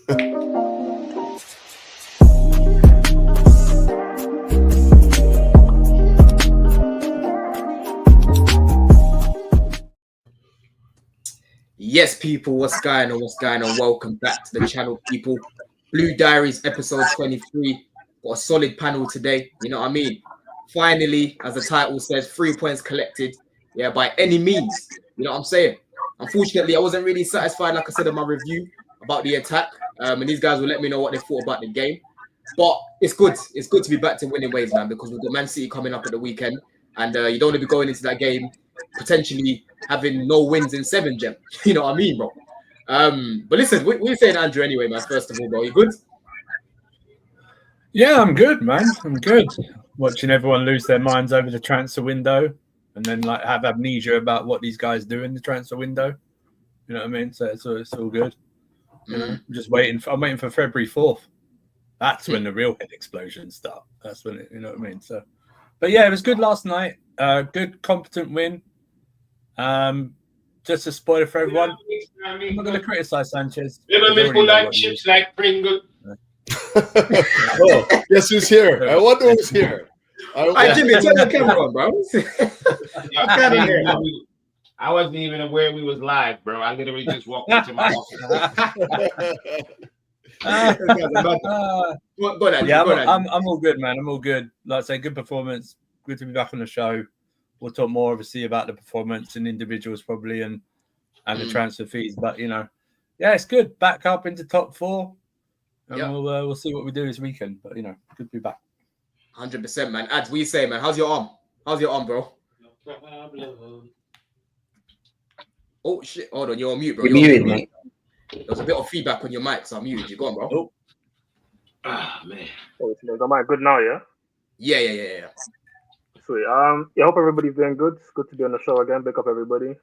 Yes, people, what's going on? What's going on? Welcome back to the channel, people. Blue Diaries, episode 23. Got a solid panel today. You know what I mean? Finally, as the title says, 3 points collected. Yeah, by any means. You know what I'm saying? Unfortunately, I wasn't really satisfied, like I said in my review, about the attack. And these guys will let me know what they thought about the game. But it's good. It's good to be back to winning ways, man, because we've got Man City coming up at the weekend. And you don't want to be going into that game potentially having no wins in 7, Gem. You know what I mean, bro? But listen, we're saying Andrew anyway, man. First of all, bro, you good? Yeah, I'm good, man. I'm good. Watching everyone lose their minds over the transfer window and then like have amnesia about what these guys do in the transfer window. You know what I mean? So it's all good. You know, I'm waiting for February 4th. That's when the real head explosions start. That's when you know what I mean? So, but yeah, it was good last night. Good, competent win. Just a spoiler for everyone. I'm not going to criticize Sanchez. People like chips like Pringle. Oh, guess who's here? I wonder who's here. Jimmy, turn the camera on, bro. I wasn't even aware we was live, bro. I literally just walked into my office. I'm all good, man. I'm all good. Like I say, good performance. Good to be back on the show. We'll talk more, obviously, about the performance and individuals probably and the transfer fees. But, you know, yeah, it's good. Back up into top 4. And we'll see what we do this weekend. But, you know, good to be back. 100%, man. Ads, what you say, man? How's your arm? How's your arm, bro? Oh, shit. Hold on. You're on mute, bro. You're muted, mate. There was a bit of feedback on your mic, so I muted you. Go on, bro. Oh. Ah, man. Oh, is the mic good now, yeah? Yeah. Sweet. Yeah, hope everybody's doing good. It's good to be on the show again. Big up everybody.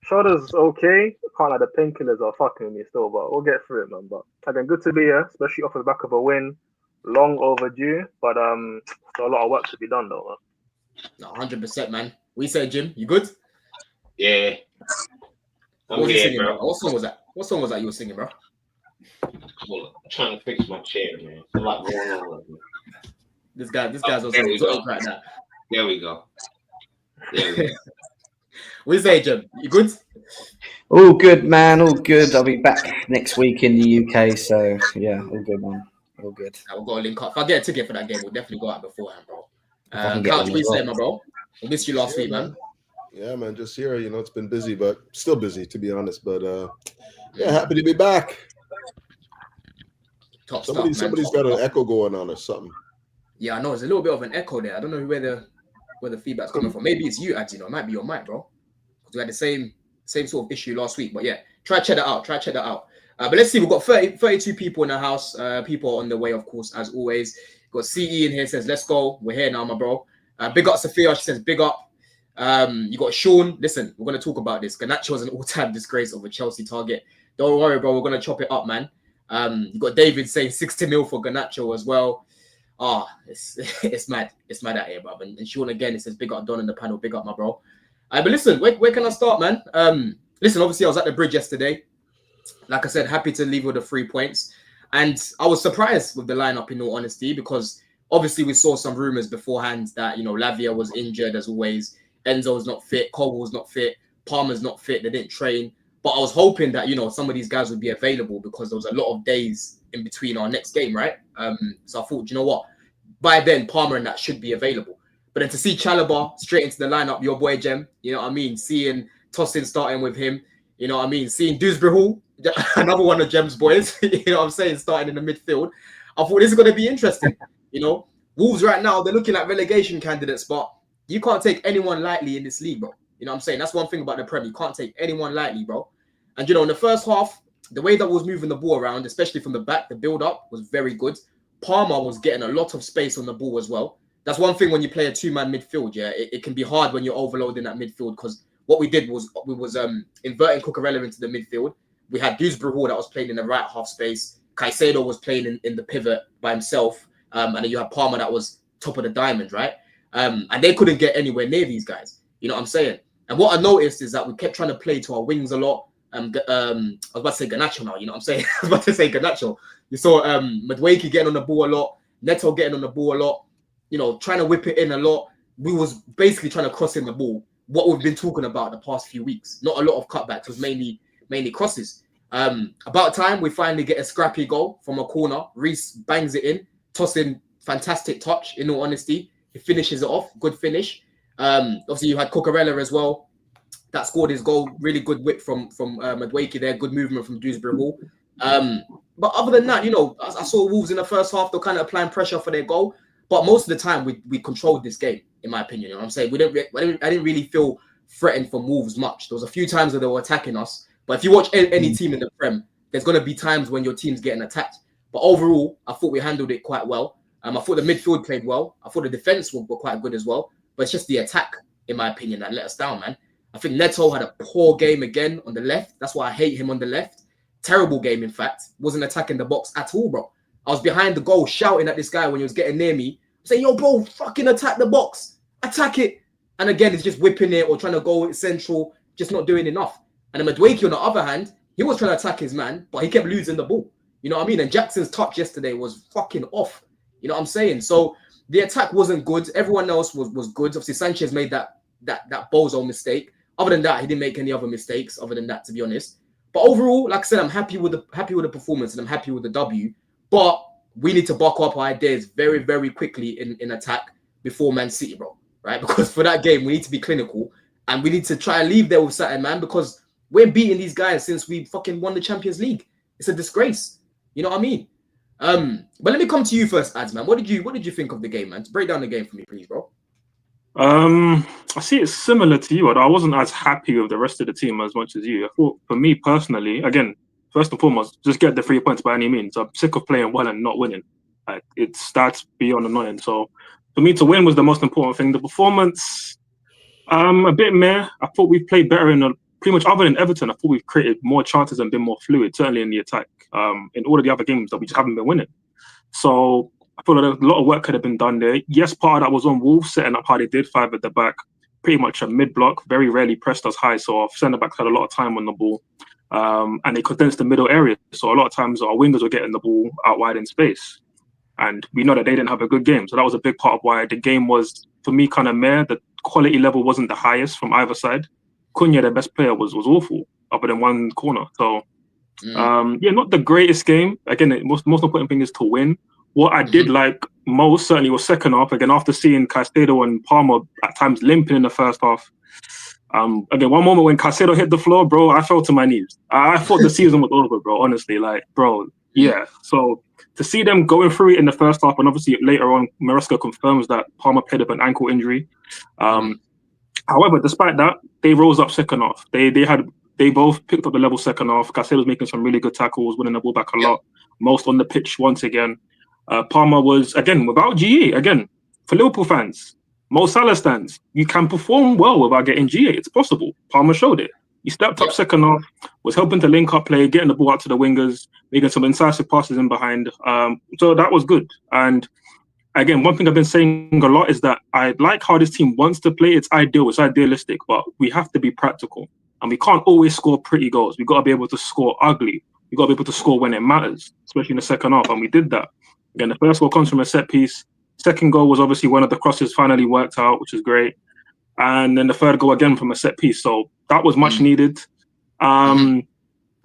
Shoulder's okay. Can't like the painkillers are fucking with me still, but we'll get through it, man. But again, good to be here, especially off the back of a win. Long overdue, but still a lot of work to be done though, man. 100%, man. We say, Jim, you good? Yeah. What song was that? What song was that you were singing, bro? Well, I'm trying to fix my chair, man. It's a lot going on. This guy's also talking right now. There we go. What say, Jim? You good? All good, man. All good. I'll be back next week in the UK. So yeah, all good, man. All good. We'll go link up. If I get a ticket for that game, we'll definitely go out beforehand, bro. Couch, we say, my bro. We missed you last week, man. Yeah, man. Just here, you know, it's been busy, but still busy to be honest. But yeah, happy to be back. Somebody's got an echo going on or something. Yeah, I know. There's a little bit of an echo there. I don't know where the feedback's coming from. Maybe it's you, Ads, you know. It might be your mic, bro. Because we had the same sort of issue last week. But yeah, try check that out. But let's see. We've got 32 people in the house. People on the way, of course, as always. Got CE in here, says, let's go. We're here now, my bro. Big up Sophia. She says, big up. You got Sean. Listen, we're going to talk about this. Garnacho was an all-time disgrace of a Chelsea target. Don't worry, bro. We're going to chop it up, man. You got David saying 60 mil for Garnacho as well. It's mad. It's mad out here, bro. And Sean again, it says, big up Don in the panel. Big up, my bro. But listen, where can I start, man? Listen, obviously, I was at the bridge yesterday. Like I said, happy to leave with the 3 points. And I was surprised with the lineup, in all honesty, because obviously we saw some rumors beforehand that, you know, Lavia was injured as always. Enzo's not fit. Cole not fit. Palmer's not fit. They didn't train. But I was hoping that, you know, some of these guys would be available because there was a lot of days in between our next game, right? So I thought, you know what? By then, Palmer and that should be available. But then to see Chalobah straight into the lineup, your boy Jem, you know what I mean? Seeing Tosin starting with him, you know what I mean? Seeing Dewsbury, another one of Jem's boys, you know what I'm saying, starting in the midfield. I thought this is going to be interesting. You know, Wolves right now, they're looking like relegation candidates, but you can't take anyone lightly in this league, bro. You know what I'm saying? That's one thing about the Prem. You can't take anyone lightly, bro. And, you know, in the first half, the way that was moving the ball around, especially from the back, the build-up was very good. Palmer was getting a lot of space on the ball as well. That's one thing when you play a two-man midfield, yeah. It can be hard when you're overloading that midfield because what we did was we was inverting Cucurella into the midfield. We had Dewsbury Hall that was playing in the right half space. Caicedo was playing in the pivot by himself. And then you had Palmer that was top of the diamond, right? And they couldn't get anywhere near these guys. You know what I'm saying? And what I noticed is that we kept trying to play to our wings a lot. I was about to say Garnacho now, you know what I'm saying? I was about to say Garnacho. You saw Madueke getting on the ball a lot, Neto getting on the ball a lot, you know, trying to whip it in a lot. We was basically trying to cross in the ball. What we've been talking about the past few weeks. Not a lot of cutbacks, it was mainly crosses. About time we finally get a scrappy goal from a corner. Reece bangs it in, tossing, fantastic touch, in all honesty. He finishes it off, good finish. Obviously you had Cucurella as well. That scored his goal. Really good whip from Madueke there. Good movement from Dewsbury Hall. But other than that, you know, I saw Wolves in the first half. They're kind of applying pressure for their goal. But most of the time, we controlled this game, in my opinion. You know what I'm saying? I didn't really feel threatened from Wolves much. There was a few times where they were attacking us. But if you watch any team in the Prem, there's going to be times when your team's getting attacked. But overall, I thought we handled it quite well. I thought the midfield played well. I thought the defense were quite good as well. But it's just the attack, in my opinion, that let us down, man. I think Neto had a poor game again on the left. That's why I hate him on the left. Terrible game, in fact. Wasn't attacking the box at all, bro. I was behind the goal shouting at this guy when he was getting near me. Saying, yo, bro, fucking attack the box. Attack it. And again, it's just whipping it or trying to go central, just not doing enough. And then Madueke, on the other hand, he was trying to attack his man, but he kept losing the ball. You know what I mean? And Jackson's touch yesterday was fucking off. You know what I'm saying? So the attack wasn't good. Everyone else was good. Obviously, Sanchez made that bozo mistake. Other than that, he didn't make any other mistakes. Other than that, to be honest. But overall, like I said, I'm happy with the performance and I'm happy with the W. But we need to buck up our ideas very, very quickly in attack before Man City, bro. Right? Because for that game, we need to be clinical and we need to try and leave there with something, man. Because we're beating these guys since we fucking won the Champions League. It's a disgrace. You know what I mean? But let me come to you first, Ads, man. What did you think of the game, man? Break down the game for me, please, bro. I see it's similar to you. I wasn't as happy with the rest of the team as much as you. I thought, for me personally, again, first and foremost, just get the 3 points by any means. I'm sick of playing well and not winning. It starts beyond annoying. So for me to win was the most important thing. The performance, a bit meh. I thought we played better pretty much other than Everton. I thought we've created more chances and been more fluid, certainly in the attack, in all of the other games that we just haven't been winning. So I feel like a lot of work could have been done there. Yes, part of that was on Wolves, setting up how they did, 5 at the back, pretty much a mid-block, very rarely pressed us high, so our centre-backs had a lot of time on the ball, and they condensed the middle area, so a lot of times our wingers were getting the ball out wide in space, and we know that they didn't have a good game, so that was a big part of why the game was, for me, kind of meh. The quality level wasn't the highest from either side. Cunha, their best player, was awful, other than one corner, so not the greatest game. Again, the most important thing is to win. What I did like most, certainly, was second half. Again, after seeing Caicedo and Palmer at times limping in the first half. Again, one moment when Caicedo hit the floor, bro, I fell to my knees. I thought the season was over, bro, honestly. Like, bro, yeah. So to see them going through it in the first half, and obviously later on, Maresca confirms that Palmer played up an ankle injury. However, despite that, they rose up second half. They both picked up the level second half. Caicedo was making some really good tackles, winning the ball back a lot. Most on the pitch once again. Palmer was, again, without GA. Again, for Liverpool fans, Mo Salah stands, you can perform well without getting GA. It's possible. Palmer showed it. He stepped up second half, was helping to link up play, getting the ball out to the wingers, making some incisive passes in behind. So that was good. And again, one thing I've been saying a lot is that I like how this team wants to play. It's ideal, it's idealistic, but we have to be practical. And we can't always score pretty goals. We've got to be able to score ugly. We've got to be able to score when it matters, especially in the second half. And we did that. Again, the first goal comes from a set piece. Second goal was obviously one of the crosses finally worked out, which is great. And then the third goal again from a set piece. So that was much needed. And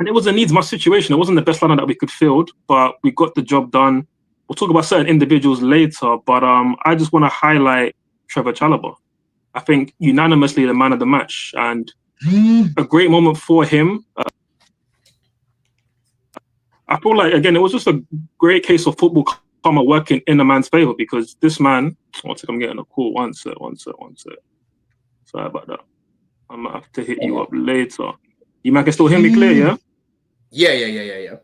it was a needs must situation. It wasn't the best lineup that we could field, but we got the job done. We'll talk about certain individuals later, but I just want to highlight Trevor Chalobah. I think unanimously the man of the match, and a great moment for him. I feel like, again, it was just a great case of football karma working in a man's favour, because this man, one sec, I'm getting a call. One sec. Sorry about that. I might have to hit you up later. You man can still hear me clear, yeah? Yeah.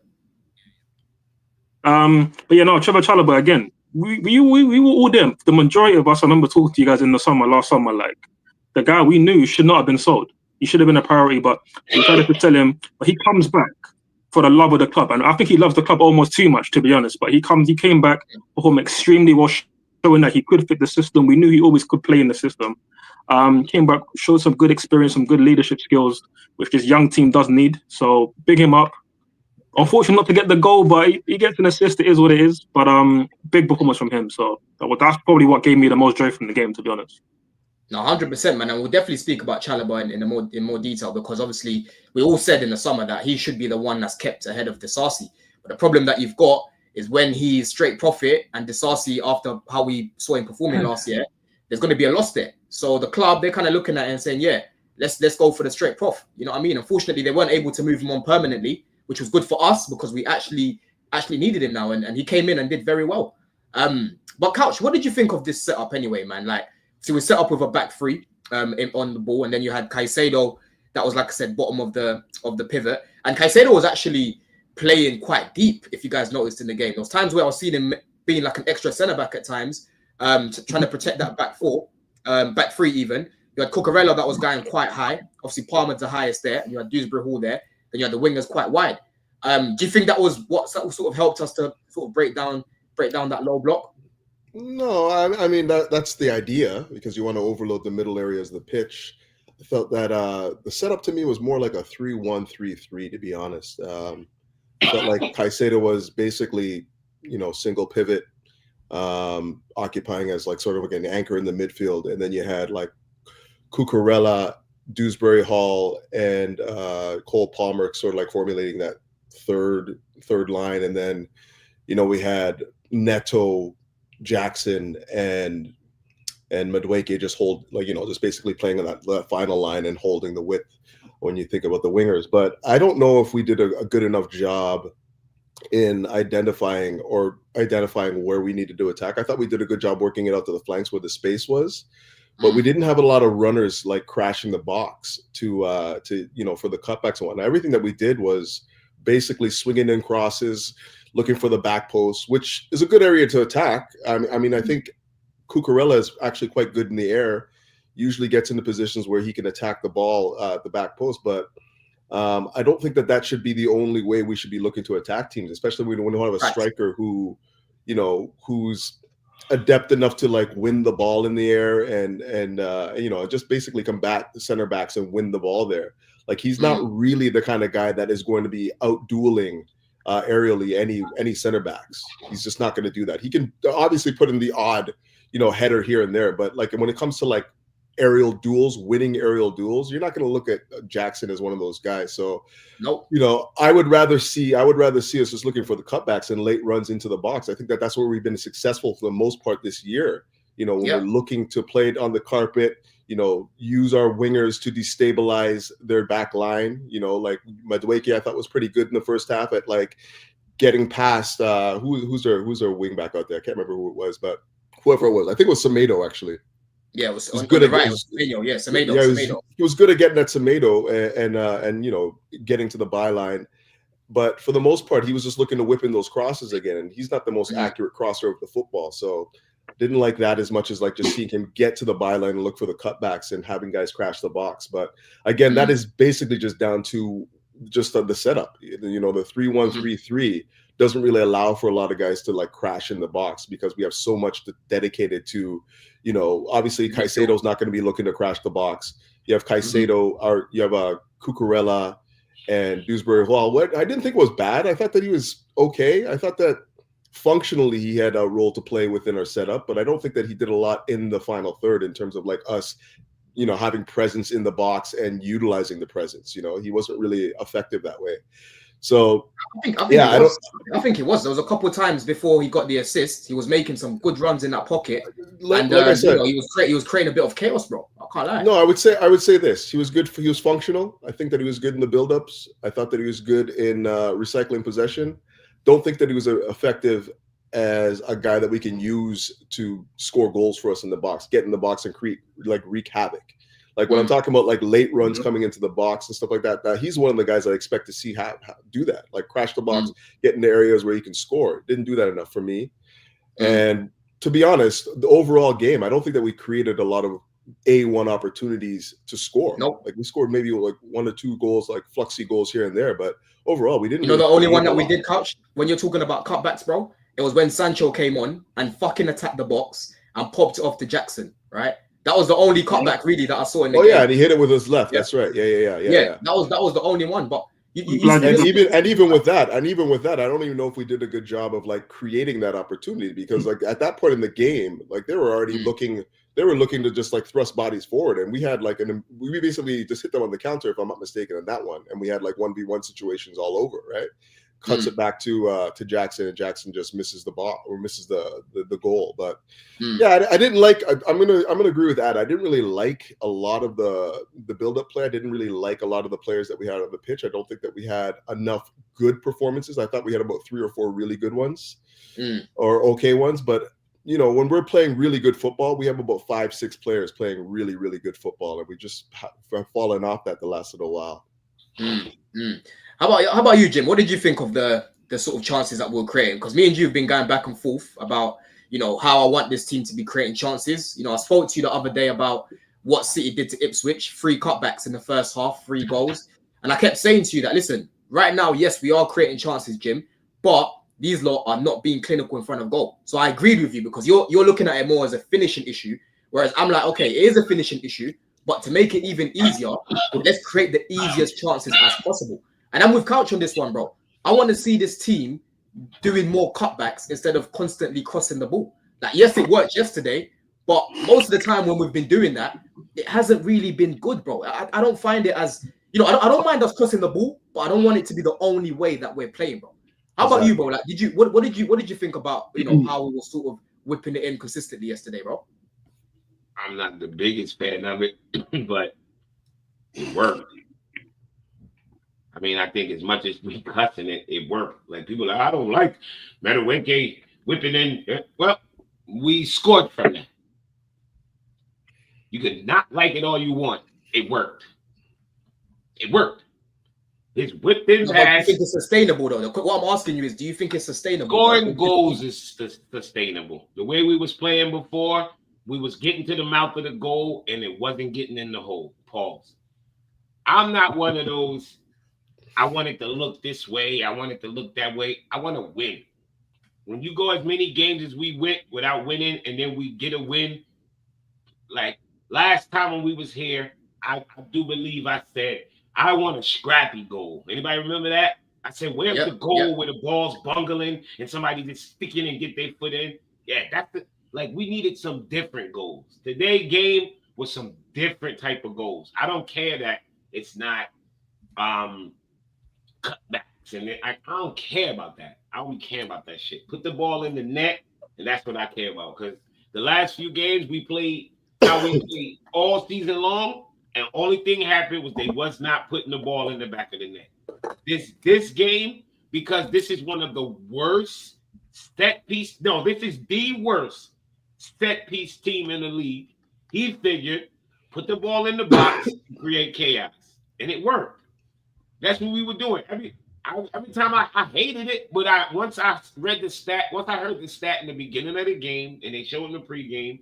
But yeah, no, Trevor Chalobah, again, we were all there. The majority of us, I remember talking to you guys in the summer, last summer, like, the guy we knew should not have been sold. He should have been a priority, but we tried to tell him, but he comes back for the love of the club. And I think he loves the club almost too much, to be honest. But he came back, performed extremely well, showing that he could fit the system. We knew he always could play in the system. Came back, showed some good experience, some good leadership skills, which this young team does need. So big him up. Unfortunately, not to get the goal, but he gets an assist. It is what it is. But big performance from him. So that's probably what gave me the most joy from the game, to be honest. No, 100%, man. And we'll definitely speak about Chalobah in more detail, because obviously we all said in the summer that he should be the one that's kept ahead of Disasi. But the problem that you've got is when he's straight profit and Disasi, after how we saw him performing last year, there's going to be a loss there. So the club, they're kind of looking at it and saying, yeah, let's go for the straight prof. You know what I mean? Unfortunately, they weren't able to move him on permanently, which was good for us because we actually needed him now, and he came in and did very well. But Couch, what did you think of this setup anyway, man? Like, so we set up with a back three on the ball, and then you had Caicedo, that was, like I said, bottom of the pivot. And Caicedo was actually playing quite deep, if you guys noticed in the game. There was times where I was seeing him being like an extra centre-back at times, trying to protect that back four, back three even. You had Cucurella that was going quite high. Obviously, Palmer's the highest there, and you had Dewsbury Hall there. Then you had the wingers quite wide. Do you think that was what sort of helped us to sort of break down that low block? No, I mean that's the idea, because you want to overload the middle areas of the pitch. I felt that the setup to me was more like a 3-1-3-3, to be honest. Felt like Caicedo was basically, single pivot, occupying as like sort of like an anchor in the midfield, and then you had like Cucurella, Dewsbury Hall, and Cole Palmer sort of like formulating that third line, and then we had Neto, Jackson, and Madueke just just basically playing on that final line and holding the width when you think about the wingers. But I don't know if we did a good enough job in identifying where we needed to attack. I thought we did a good job working it out to the flanks where the space was, but we didn't have a lot of runners like crashing the box to for the cutbacks and whatnot. Everything that we did was basically swinging in crosses, looking for the back post, which is a good area to attack. I mean, I think Cucurella is actually quite good in the air, usually gets into positions where he can attack the ball at the back post. But I don't think that should be the only way we should be looking to attack teams, especially when we have a striker who's adept enough to like win the ball in the air and just basically combat the center backs and win the ball there. Like, he's not really the kind of guy that is going to be out dueling aerially any center backs. He's just not going to do that. He can obviously put in the odd header here and there, but like when it comes to like winning aerial duels, you're not going to look at Jackson as one of those guys. So nope. I would rather see us just looking for the cutbacks and late runs into the box. I think that's where we've been successful for the most part this year. When we're looking to play it on the carpet, use our wingers to destabilize their back line. Like Madueke, I thought was pretty good in the first half at like getting past who's our wing back out there. I can't remember who it was, but whoever it was, I think it was Semedo actually. Yeah, it was good at right. Semedo. Yeah, Semedo. Yeah, he was good at getting at Semedo and getting to the byline. But for the most part, he was just looking to whip in those crosses again, and he's not the most accurate crosser of the football. So didn't like that as much as like just seeing him get to the byline and look for the cutbacks and having guys crash the box. But again, that is basically just down to just the setup. The 3-1-3-3 doesn't really allow for a lot of guys to like crash in the box because we have so much dedicated to, obviously Caicedo's not going to be looking to crash the box. You have Caicedo, or you have Cucurella and Dewsbury Hall. What I didn't think was bad. I thought that he was okay. I thought that functionally he had a role to play within our setup, but I don't think that he did a lot in the final third in terms of like us, having presence in the box and utilizing the presence. He wasn't really effective that way. So I think he was. There was a couple of times before he got the assist, he was making some good runs in that pocket, and like I said, he was creating a bit of chaos, bro. I can't lie. No, I would say this: he was good. He was functional. I think that he was good in the build-ups. I thought that he was good in recycling possession. Don't think that he was effective as a guy that we can use to score goals for us in the box, get in the box and wreak havoc. Like when I'm talking about like late runs coming into the box and stuff like that, he's one of the guys I expect to see do that, like crash the box, get into areas where he can score. Didn't do that enough for me. And to be honest, the overall game, I don't think that we created a lot of A1 opportunities to score. Nope. Like we scored maybe like 1 or 2 goals, like fluxy goals here and there, but overall we didn't. The only one that we did, Couch, when you're talking about cutbacks, bro, it was when Sancho came on and fucking attacked the box and popped it off to Jackson, right? That was the only cutback really that I saw in the game. Yeah, and he hit it with his left. Yeah. That's right. Yeah. That was the only one. But even with that, I don't even know if we did a good job of like creating that opportunity, because like at that point in the game, like they were already looking to just like thrust bodies forward, and we had like we basically just hit them on the counter, if I'm not mistaken, on that one, and we had like 1v1 situations all over, right? Cuts it back to Jackson, and Jackson just misses the ball or misses the goal. But yeah, I didn't like. I'm gonna agree with that. I didn't really like a lot of the build-up play. I didn't really like a lot of the players that we had on the pitch. I don't think that we had enough good performances. I thought we had about 3 or 4 really good ones or okay ones. But you know, when we're playing really good football, we have about 5-6 players playing really, really good football, and we just have fallen off that the last little while. How about you, Jim? What did you think of the sort of chances that we're creating? Because me and you have been going back and forth about, you know, how I want this team to be creating chances. You know, I spoke to you the other day about what City did to Ipswich, 3 cutbacks in the first half, 3 goals. And I kept saying to you that, listen, right now, yes, we are creating chances, Jim, but these lot are not being clinical in front of goal. So I agreed with you, because you're looking at it more as a finishing issue, whereas I'm like, okay, it is a finishing issue, but to make it even easier, let's create the easiest chances as possible. And I'm with Couch on this one, bro. I want to see this team doing more cutbacks instead of constantly crossing the ball. Like, yes, it worked yesterday, but most of the time when we've been doing that, it hasn't really been good, bro. I don't find it as, you know, I don't mind us crossing the ball, but I don't want it to be the only way that we're playing, bro. How about you, bro? Like, what did you think about, you know, how we were sort of whipping it in consistently yesterday, bro? I'm not the biggest fan of it, but it worked. I mean, I think as much as we cussing it, it worked. Like, people are like, I don't like Madueke whipping in. Well, we scored from that. You could not like it all you want. It worked. It worked. It's whipped in pass. Do you think it's sustainable, though? What I'm asking you is, do you think it's sustainable? Scoring goals is sustainable. The way we was playing before, we was getting to the mouth of the goal, and it wasn't getting in the hole. Pause. I'm not one of those, I want it to look this way, I want it to look that way. I want to win. When you go as many games as we went without winning, and then we get a win, like last time when we was here, I do believe I said, I want a scrappy goal. Anybody remember that? I said, where's the goal where the ball's bungling and somebody just sticking and get their foot in? Yeah, that's like, we needed some different goals. Today's game was some different type of goals. I don't care that it's not cutbacks, and I don't care about that. I don't care about that shit. Put the ball in the net, and that's what I care about. Because the last few games we played, how we played all season long, and only thing happened was they was not putting the ball in the back of the net. This game, because this is one of the worst set piece. No, this is the worst set piece team in the league. He figured, put the ball in the box and create chaos, and it worked. That's what we were doing. Every time I hated it, but once I heard the stat in the beginning of the game, and they showed in the pregame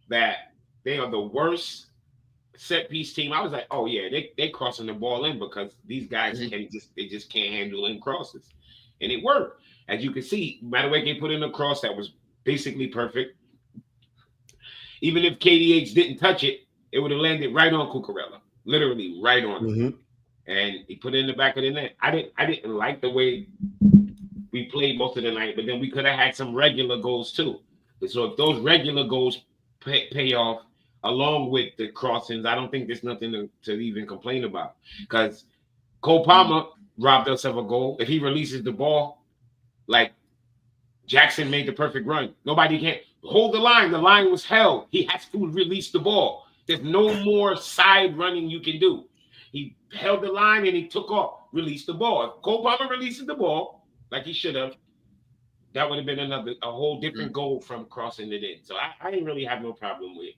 that they are the worst set piece team, I was like, oh yeah, they crossing the ball in, because these guys just can't handle in crosses, and it worked. As you can see, Madueke put in a cross that was basically perfect. Even if KDH didn't touch it, it would have landed right on Cucurella, literally right on him. And he put it in the back of the net. I didn't like the way we played most of the night, but then we could have had some regular goals too. So if those regular goals pay off along with the crossings, I don't think there's nothing to even complain about. Because Cole Palmer robbed us of a goal. If he releases the ball, like Jackson made the perfect run. Nobody can hold the line. The line was held. He has to release the ball. There's no more side running you can do. He held the line and he took off, released the ball. If Cole Palmer releases the ball like he should have, that would have been a whole different goal from crossing it in. So I didn't really have no problem with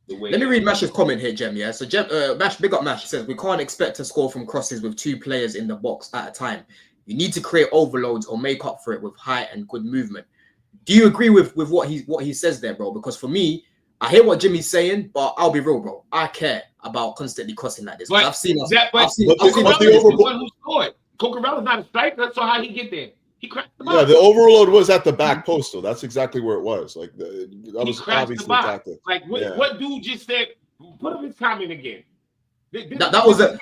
the way. Let me read Mash's comment here, Jem. Yeah, so Mash, big up Mash. He says, we can't expect to score from crosses with 2 players in the box at a time. You need to create overloads or make up for it with height and good movement. Do you agree with what he says there, bro? Because for me, I hear what Jimmy's saying, but I'll be real, bro. I care about constantly crossing like this. I've seen us. Cucurella's one who scored. Cucurella's not a striker, so how he get there? He cracked the Yeah, box. the overload was at the back post, though. That's exactly where it was. Like that He was crashed obviously the box. tactic. Like what dude just said? Put up his comment again. This was a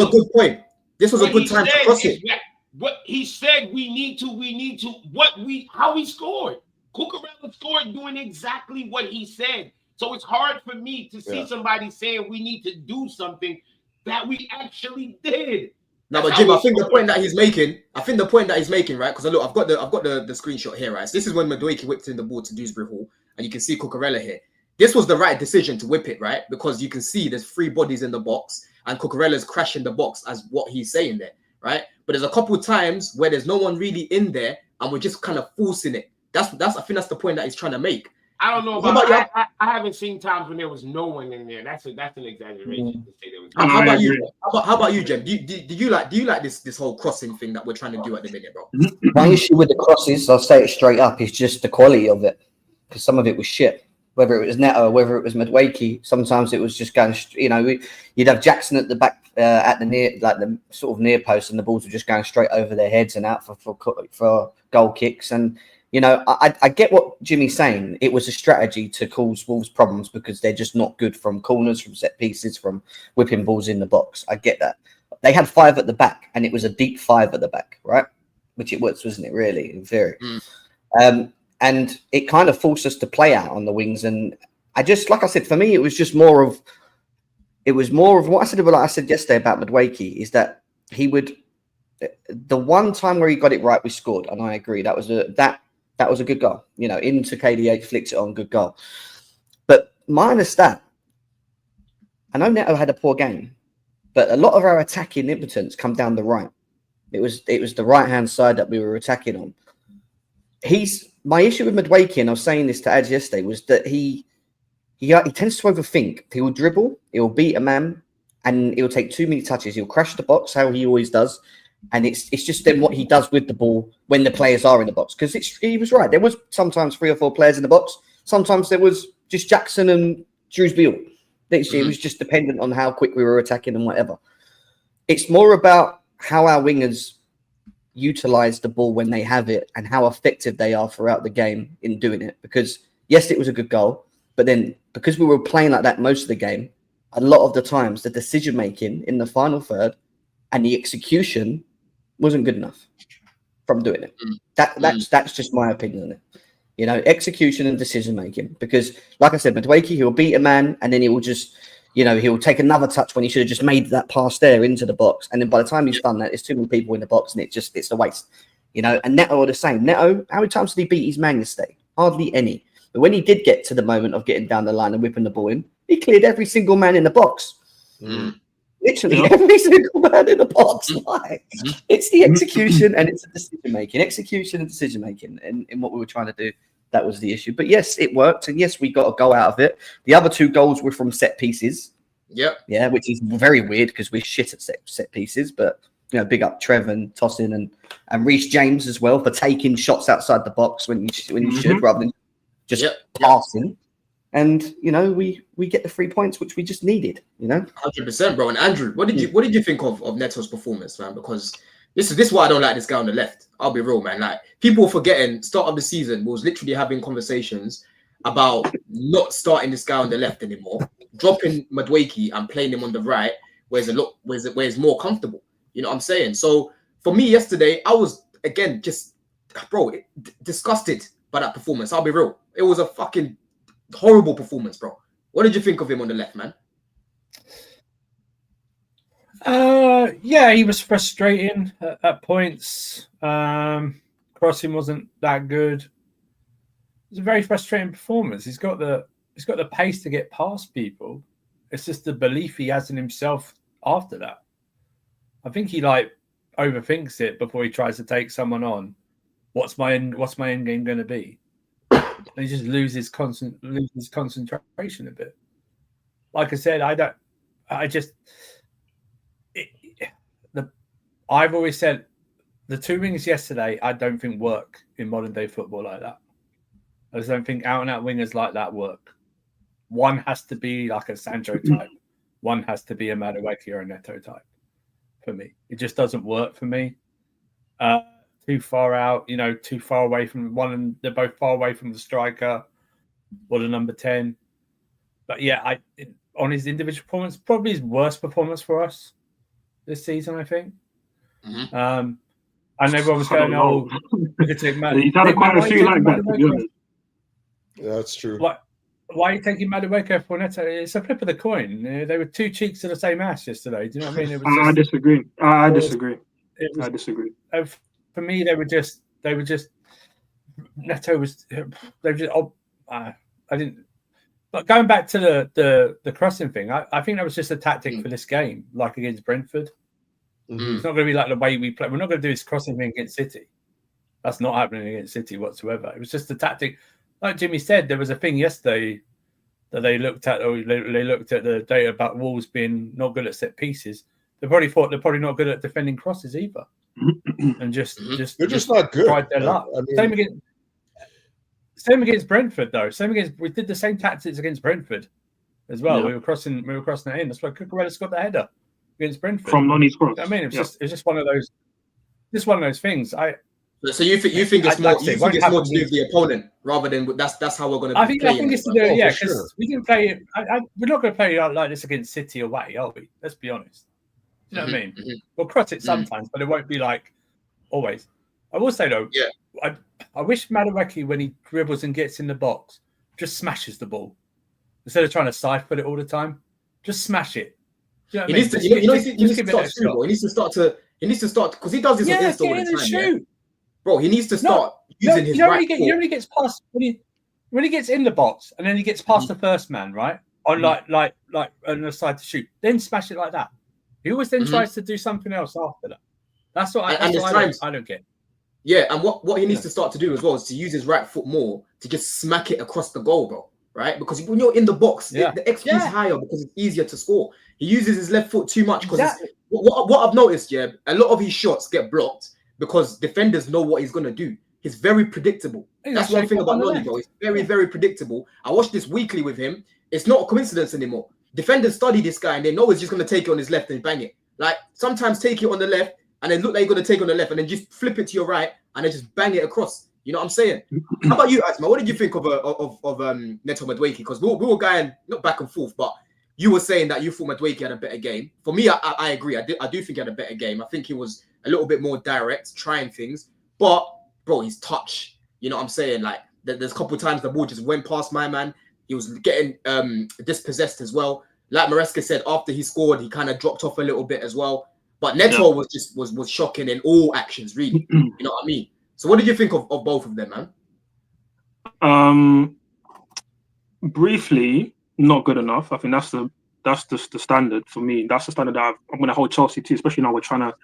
good point. This was a good time to cross it. What he said, we need to. How he scored. Cucurella scored doing exactly what he said. So it's hard for me to see somebody saying we need to do something that we actually did. No, but Jim, I think the point that he's making, right? Because look, I've got the screenshot here, right? So this is when Madueke whipped in the ball to Dewsbury Hall, and you can see Cucurella here. This was the right decision to whip it, right? Because you can see there's 3 bodies in the box, and Cucurella's crashing the box as what he's saying there, right? But there's a couple of times where there's no one really in there, and we're just kind of forcing it. I think that's the point that he's trying to make. I don't know about I haven't seen times when there was no one in there. That's an exaggeration to say there was. How about you? How about you, Jem? Do you like this whole crossing thing that we're trying to do at the minute, bro? My issue with the crosses, I'll say it straight up, is just the quality of it, because some of it was shit. Whether it was Neto, whether it was Madueke, sometimes it was just going. You'd have Jackson at the back, at the near, like the sort of near post, and the balls were just going straight over their heads and out for goal kicks. And I get what Jimmy's saying. It was a strategy to cause Wolves problems because they're just not good from corners, from set pieces, from whipping balls in the box. I get that. They had 5 at the back, and it was a deep 5 at the back, right? Which it was, wasn't it? Really, very. And it kind of forced us to play out on the wings. And I just, like I said, for me, it was more of what I said about, like I said yesterday about Madueke, is that he would, the one time where he got it right, we scored. And I agree. That was a good goal. Into KDH, flicks it on, good goal. But minus that, I know Neto had a poor game, but a lot of our attacking impotence come down the right. It was the right-hand side that we were attacking on. My issue with Madueke, and I was saying this to Ads yesterday, was that he tends to overthink. He will dribble, he will beat a man, and he will take too many touches. He'll crash the box, how he always does. And it's just then what he does with the ball when the players are in the box. Because he was right. There was sometimes 3 or 4 players in the box. Sometimes there was just Jackson and Dewsbury. It was just dependent on how quick we were attacking and whatever. It's more about how our wingers utilize the ball when they have it and how effective they are throughout the game in doing it. Because yes, it was a good goal, but then because we were playing like that most of the game, a lot of the times the decision making in the final third and the execution wasn't good enough from doing it. That's just my opinion on it. Execution and decision making. Because like I said, Madueke, he'll beat a man and then he will just he'll take another touch when he should have just made that pass there into the box. And then by the time he's done that, there's too many people in the box and it's a waste. And Neto are the same. Neto, how many times did he beat his man yesterday? Hardly any. But when he did get to the moment of getting down the line and whipping the ball in, he cleared every single man in the box. Literally every single man in the box. Why? It's the execution and it's the decision making. Execution and decision making in what we were trying to do. That was the issue. But yes, it worked. And yes, we got a goal out of it. The other 2 goals were from set pieces. Yep. Yeah, which is very weird because we're shit at set pieces. But, big up Trev and Tosin and Reece James as well for taking shots outside the box when you should rather than just passing. And, we get the 3 points, which we just needed, 100%, bro. And Andrew, what did you think of Neto's performance, man? Because this is why I don't like this guy on the left. I'll be real, man. Like, people forgetting start of the season was literally having conversations about not starting this guy on the left anymore, dropping Madueke and playing him on the right, where it's more comfortable. You know what I'm saying? So for me yesterday, I was again just disgusted by that performance. I'll be real. It was a fucking horrible performance, bro. What did you think of him on the left, man? Yeah, he was frustrating at points. Crossing wasn't that good. It was a very frustrating performance. He's got the pace to get past people. It's just the belief he has in himself after that. I think he overthinks it before he tries to take someone on. What's my end game going to be? And he just loses concentration a bit. Like I said, I've always said the 2 wingers yesterday, I don't think work in modern day football like that. I just don't think out and out wingers like that work. One has to be like a Sancho type. One has to be a Madueke or a Neto type for me. It just doesn't work for me. too far out, too far away from one, and they're both far away from the striker or the number 10. But yeah, on his individual performance, probably his worst performance for us this season, I think. Mhm. And everyone was going, "Oh, we could take Madueke." He's had quite a few like that, to be honest. Yeah, that's true. Why are you taking Madueke for Neto? It's a flip of the coin. They were two cheeks of the same ass yesterday. Do you know what I mean? It was I disagree. I disagree. I disagree. For me, they were just Neto was. They were just. I didn't. But going back to the crossing thing, I think that was just a tactic for this game, like against Brentford. It's not going to be like the way we play. We're not going to do this crossing thing against City. That's not happening against City whatsoever. It was just a tactic. Like Jimmy said, there was a thing yesterday that they looked at. Or they looked at the data about Wolves being not good at set pieces. They probably thought they're probably not good at defending crosses either, and they're just not good. Tried their luck. Same against Brentford though. We did the same tactics against Brentford as well. Yeah. We were crossing that in. That's why Cucurella scored the header against Brentford from Nani's cross. I mean, it's just one of those things. So you think it's more? You think it's more to do with the opponent rather than that's how we're going to. I think it's to do. Yeah, because we didn't play. We're not going to play like this against City away, are we? Let's be honest. You know what I mean? We'll cross it sometimes, but it won't be like always. I will say though, I wish Madueke, when he dribbles and gets in the box, just smashes the ball instead of trying to siphon it all the time. Just smash it. You know what he needs to start because he does this on Insta all the time. Shoot. Bro, he needs to start using his right foot. He gets past when he gets in the box and then he gets past the first man, right? On like on the side to shoot, then smash it like that. He always then tries to do something else after that. That's what I don't get. Yeah, and what he needs to start to do as well is to use his right foot more to just smack it across the goal, bro. Right? Because when you're in the box, the XP is higher because it's easier to score. He uses his left foot too much because what I've noticed, a lot of his shots get blocked because defenders know what he's gonna do. He's very predictable. That's one thing about Nani, bro. He's very, very predictable. I watched this weekly with him. It's not a coincidence anymore. Defenders study this guy and they know he's just gonna take it on his left and bang it. Like sometimes take it on the left and then look like you're gonna take it on the left and then just flip it to your right and then just bang it across. You know what I'm saying? How about you, Asma? What did you think of Neto Madueke? Because we were going not back and forth, but you were saying that you thought Madueke had a better game. For me, I agree. I do think he had a better game. I think he was a little bit more direct, trying things. But bro, his touch. You know what I'm saying? Like there's a couple of times the ball just went past my man. He was getting dispossessed as well. Like Maresca said, after he scored, he kind of dropped off a little bit as well. But Neto was shocking in all actions, really. You know what I mean? So what did you think of both of them, man? Briefly, not good enough. I think that's the standard for me. That's the standard that I'm going to hold Chelsea to, especially now we're trying to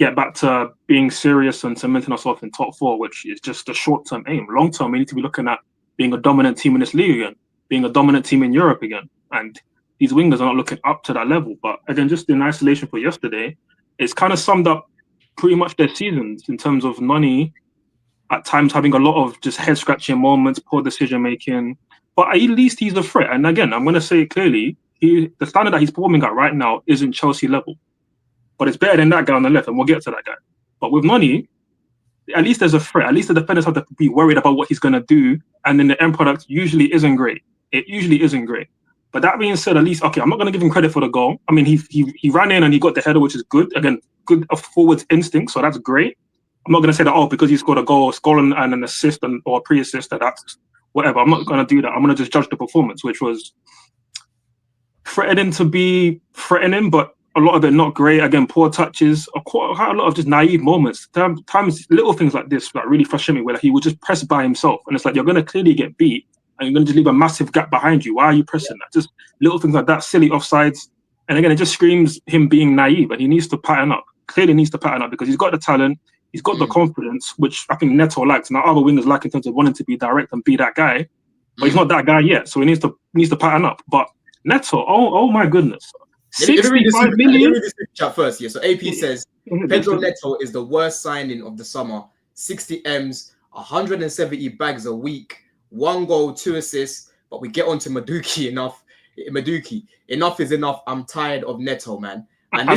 get back to being serious and cementing ourselves in top four, which is just a short-term aim. Long-term, we need to be looking at being a dominant team in this league again, being a dominant team in Europe again. And these wingers are not looking up to that level. But again, just in isolation for yesterday, it's kind of summed up pretty much their seasons in terms of Nani at times having a lot of just head-scratching moments, poor decision-making. But at least he's a threat. And again, I'm going to say it clearly, the standard that he's performing at right now isn't Chelsea level. But it's better than that guy on the left, and we'll get to that guy. But with Nani, at least there's a threat. At least the defenders have to be worried about what he's going to do. And then the end product usually isn't great. It usually isn't great. But that being said, at least, okay, I'm not going to give him credit for the goal. I mean, he ran in and he got the header, which is good. Again, good forwards instinct, so that's great. I'm not going to say that, because he scored a goal, scoring and an assist or a pre-assist, that's whatever. I'm not going to do that. I'm going to just judge the performance, which was threatening to be threatening, but a lot of it not great. Again, poor touches, a lot of just naive moments. Times little things like this that really frustrate me, where he would just press by himself. And it's like, you're going to clearly get beat and you're going to just leave a massive gap behind you. Why are you pressing that? Just little things like that, silly offsides. And again, it just screams him being naive, and he needs to pattern up. Clearly needs to pattern up because he's got the talent. He's got the confidence, which I think Neto likes. Now, other wingers like in terms of wanting to be direct and be that guy, but he's not that guy yet. So he needs to pattern up. But Neto, oh my goodness, 65 million. Let me read this chat first. Yeah. So AP says Pedro Neto is the worst signing of the summer. 60 M's, 170 bags a week, 1 goal, 2 assists. But we get on to Madueke enough. Madueke, enough is enough. I'm tired of Neto, man. And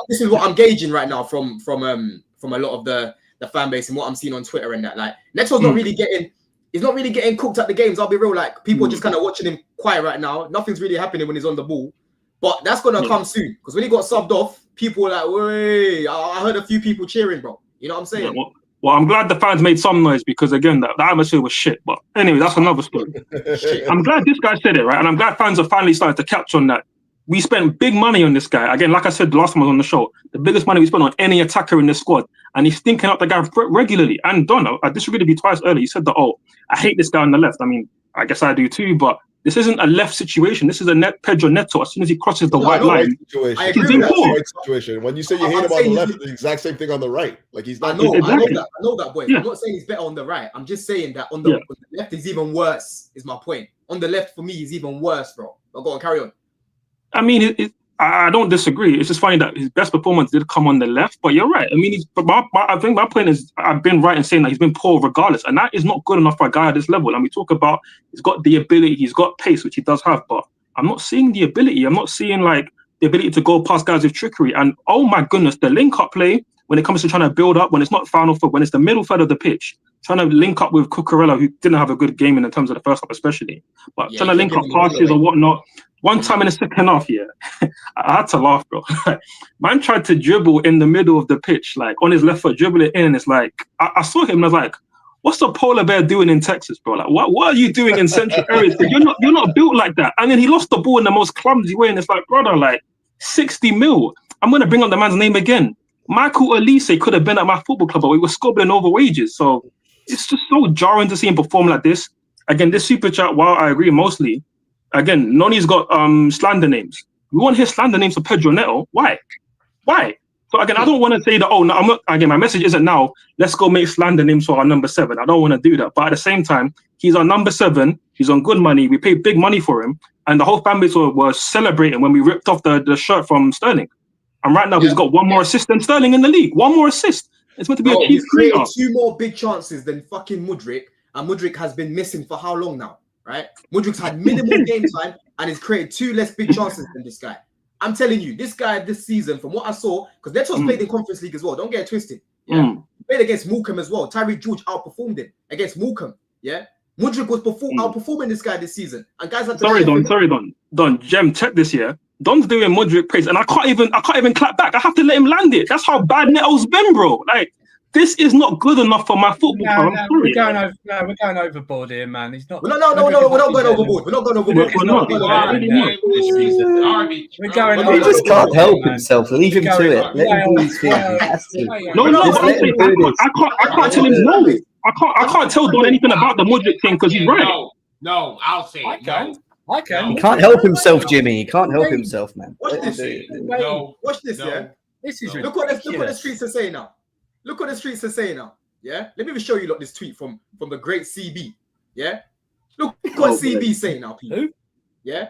this is what I'm gauging right now from a lot of the the fan base and what I'm seeing on Twitter and that. Like Neto's not really getting. He's not really getting cooked at the games. I'll be real. Like people are just kind of watching him quiet right now. Nothing's really happening when he's on the ball. But that's gonna come soon because when he got subbed off, people were like, "Wait!" I heard a few people cheering, bro. You know what I'm saying? Yeah, well, I'm glad the fans made some noise because again, the atmosphere was shit. But anyway, that's another story. I'm glad this guy said it, right? And I'm glad fans are finally starting to catch on that. We spent big money on this guy. Again, like I said the last time I was on the show, the biggest money we spent on any attacker in this squad. And he's stinking up the guy regularly. And Don, I disagreed with you twice earlier. You said that, I hate this guy on the left. I mean, I guess I do too, but this isn't a left situation. This is a Pedro Neto. As soon as he crosses the white line, I agree agree with that. Right situation. When you say you hate him on the left, it's the exact same thing on the right. Like he's not. I know exactly. that, boy. Yeah. I'm not saying he's better on the right. I'm just saying that on the left is even worse. Is my point. On the left for me is even worse, bro. But go on, carry on. I mean, I don't disagree. It's just funny that his best performance did come on the left, but you're right. I mean, I think my point is I've been right in saying that he's been poor regardless, and that is not good enough for a guy at this level. And we talk about he's got the ability, he's got pace, which he does have, but I'm not seeing the ability. I'm not seeing like the ability to go past guys with trickery. And oh my goodness, the link-up play when it comes to trying to build up, when it's not final foot, when it's the middle third of the pitch, trying to link up with Cucurella, who didn't have a good game in terms of the first half especially, but trying to link up passes or whatnot. One time in the second half, I had to laugh, bro. Man tried to dribble in the middle of the pitch, like on his left foot, dribble it in, and it's like, I saw him and I was like, what's the polar bear doing in Texas, bro? Like, what are you doing in central areas? You're not built like that. And then he lost the ball in the most clumsy way, and it's like, brother, like 60 mil. I'm gonna bring up the man's name again. Michael Elise could have been at my football club, but we were scobbling over wages. So it's just so jarring to see him perform like this. Again, this super chat, while I agree mostly, again, Noni's got slander names. We want his slander names for Pedro Neto. Why? So again, I don't want to say that, no, I'm not, again, my message isn't now, let's go make slander names for our number 7. I don't want to do that. But at the same time, he's our number 7. He's on good money. We paid big money for him. And the whole fan base was celebrating when we ripped off the shirt from Sterling. And right now, he's got one more assist than Sterling in the league. One more assist. It's meant to be a cheap creator. 2 more big chances than fucking Mudryk. And Mudryk has been missing for how long now? Right? Mudryk's had minimum game time and he's created 2 less big chances than this guy. I'm telling you, this guy this season, from what I saw, because Neto's played in Conference League as well. Don't get it twisted. Yeah, he played against Morecambe as well. Tyreek George outperformed him against Morecambe. Yeah, Mudryk was outperforming this guy this season. And guys had to Don. Jem, check this here. Don's doing Mudryk praise, and I can't even clap back. I have to let him land it. That's how bad Neto's been, bro. Like, this is not good enough for my football club. We're going overboard here, man. He's not. No, we're not going overboard. We're not going overboard. We're going. He just can't help himself. Leave him to it. Let him do his thing. I can't tell him no. I can't tell Don anything about the Mudryk thing because he's right. No, I'll say it. I can. He can't help himself, Jimmy. He can't help himself, man. Watch this. Watch this, yeah? This is look what the streets are saying now. Look what the streets are saying now. Yeah? Let me even show you this tweet from the great CB. Yeah? Look what CB saying now, people. Who? Yeah?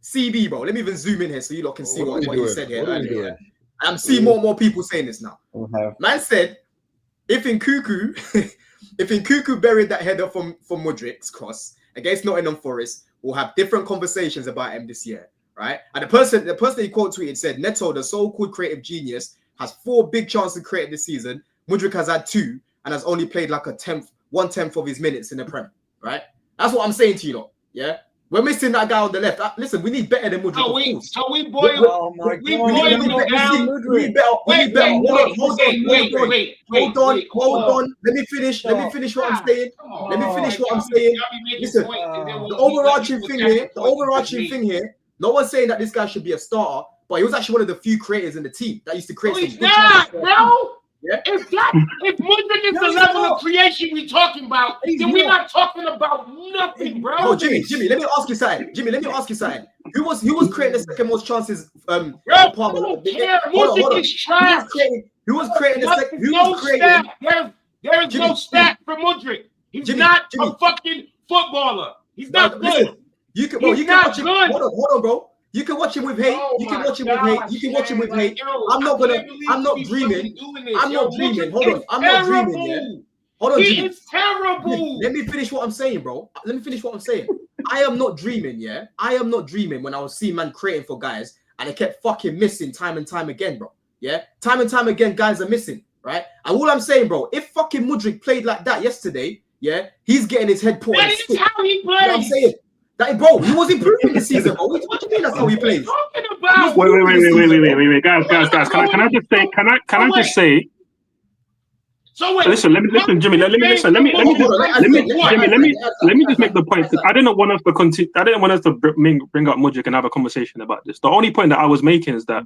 CB, bro. Let me even zoom in here so you lot can see what he said here earlier. I'm seeing more and more people saying this now. Man said, if Nkuku buried that header from Mudryk's cross against Nottingham Forest, we'll have different conversations about him this year, right? And the person he quote tweeted said, Neto, the so-called creative genius, has 4 big chances created this season. Mudryk has had 2 and has only played like 1/10 of his minutes in the Prem, right? That's what I'm saying to you lot, yeah? We're missing that guy on the left. Listen, we need better than Mudryk. So we boil. Oh my we God. boil it down. Wait. Hold on. Let me finish what I'm saying. Listen, the overarching thing here, no one's saying that this guy should be a starter, but he was actually one of the few creators in the team that used to create some good chances. Bro. Yeah. If Mudryk is the level of creation we're talking about, then we're not talking about nothing, bro. Oh, Jimmy, let me ask you something. Who was creating the second most chances? Bro, I don't care. Mudryk is trash. Who was creating the second? Who was creating? There is no stat for Mudryk. He's not a fucking footballer. He's not good. You can watch him. Hold on, bro. You can watch him with hate. You can watch him with hate. I'm not dreaming. Hold on. I'm not dreaming, yeah? Hold on, Jimmy. It's terrible. Let me finish what I'm saying, bro. I am not dreaming, yeah? I am not dreaming when I was seeing man creating for guys and they kept fucking missing time and time again, bro. Yeah? Time and time again, guys are missing. right? And all I'm saying, bro, if fucking Mudryk played like that yesterday, yeah, he's getting his head put on That a is stick. how he You know what I'm plays. saying? That, bro, he was improving this season, bro. What do you mean that's how he plays? Talking about. Wait, guys. Can I just say? Can I just say? So wait. Listen, Jimmy. Let me just make the point. I didn't want us to continue. I didn't want us to bring up Mudryk and have a conversation about this. The only point that I was making is that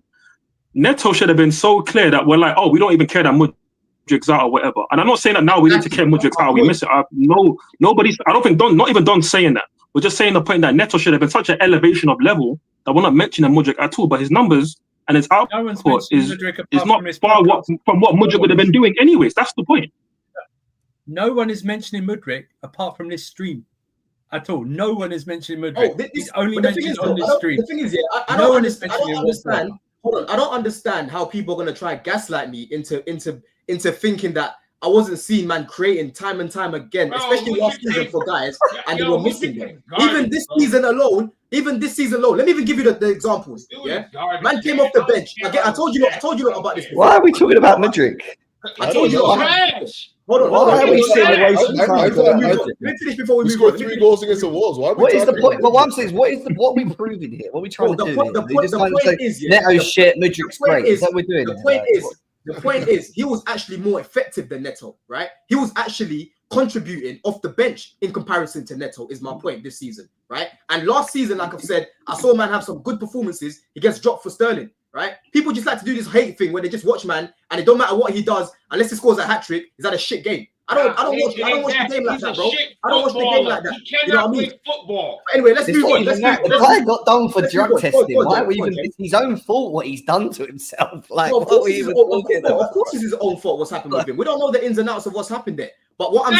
Neto should have been so clear that we're like, oh, we don't even care that Mudryk's out or whatever. And I'm not saying that now we need to care Mudryk's out. We miss it. Nobody's. I don't think. Not even Don saying that. We're just saying the point that Neto should have been such an elevation of level that we're not mentioning Mudryk at all. But his numbers and his output is not far from what Mudryk would have been doing anyways. That's the point. No one is mentioning Mudryk apart from this stream at all. No one is mentioning Mudryk. He's only mentioned on this stream. The thing is, I don't understand. Hold on, I don't understand how people are gonna try gaslight me into thinking that I wasn't seeing man creating time and time again, especially last season for guys, and they were missing them. Even this season alone, let me even give you the examples. Yeah, man came off the bench. Again, I told you about this before. Why are we talking about Mudryk? I told you. Hold on. Why are we seeing the way Let me finish before we move on. 3 goals against the Wolves. What is the point? But what I'm saying is, what are we proving here? What are we trying to do? The point is, Neto's shit, Mudryk's great. Is that what we're doing? The point is, he was actually more effective than Neto, right? He was actually contributing off the bench in comparison to Neto, is my point this season, right? And last season, like I've said, I saw man have some good performances. He gets dropped for Sterling, right? People just like to do this hate thing where they just watch man and it don't matter what he does unless he scores a hat trick. Is that a shit game? I don't watch the game like that, bro. I don't watch the game like that. You know what I mean? Football. But anyway, let's move on. The guy got done for drug testing. Why were even? It's his own fault what he's done to himself. Like, of course it's his own fault what's happened with him. We don't know the ins and outs of what's happened there. But what I'm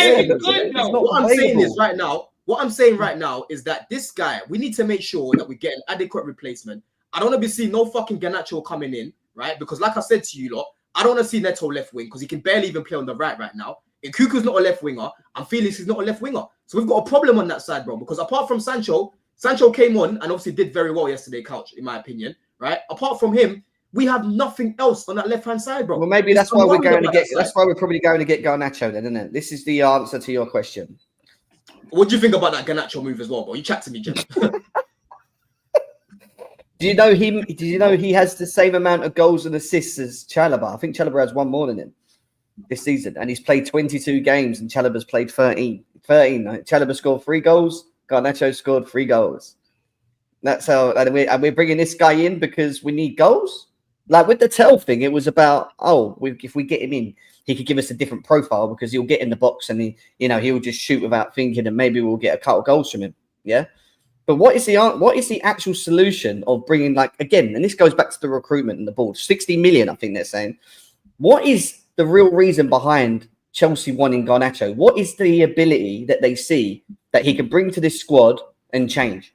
saying right now is that this guy, we need to make sure that we get an adequate replacement. I don't want to be seeing no fucking Garnacho coming in, right? Because like I said to you lot, I don't want to see Neto left wing because he can barely even play on the right now. And Kuku's not a left winger, and Felix is not a left winger. So we've got a problem on that side, bro. Because apart from Sancho came on and obviously did very well yesterday, Couch, in my opinion, right? Apart from him, we have nothing else on that left-hand side, bro. Well, maybe that's why we're going to get. That's why we're probably going to get Garnacho, then, isn't it? This is the answer to your question. What do you think about that Garnacho move as well, bro? You chat to me, Jim. Do you know he has the same amount of goals and assists as Chalobah? I think Chalobah has one more than him this season, and he's played 22 games, and Chalobah's played 13. Chalobah scored 3 goals. Garnacho scored 3 goals. That's how, and we're bringing this guy in because we need goals. Like with the Tell thing, it was about if we get him in, he could give us a different profile because he'll get in the box and he'll just shoot without thinking, and maybe we'll get a couple of goals from him. Yeah. But what is the actual solution of bringing, like, again, and this goes back to the recruitment and the board, 60 million, I think they're saying. What is the real reason behind Chelsea wanting Garnacho? What is the ability that they see that he can bring to this squad and change?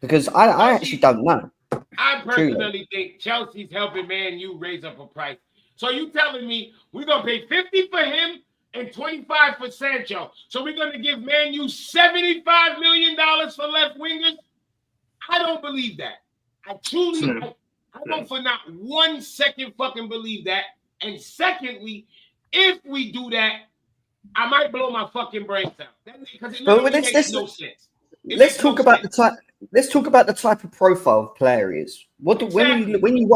Because I actually don't know. I personally think Chelsea's helping Man U raise up a price. So you telling me we're going to pay 50 for him and 25 for Sancho. So we're going to give Man U $75 million for left wingers? I don't believe that. I don't for not 1 second fucking believe that. And secondly, if we do that, I might blow my fucking brains out. Because it makes no sense. Let's talk about the type of profile player he is. When you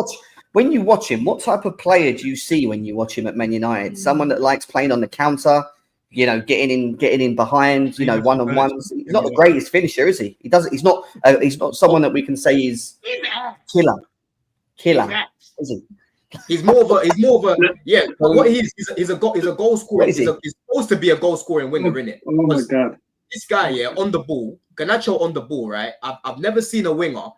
watch him, what type of player do you see when you watch him at Man United? Someone that likes playing on the counter, getting in behind, one-on-ones. He's not the greatest finisher, is he? He's not someone that we can say is killer. Is he? He's more of a yeah. What he's a goal scorer. He's supposed to be a goal scoring winger, innit? Oh my god! This guy, on the ball, Garnacho on the ball, right? I've never seen a winger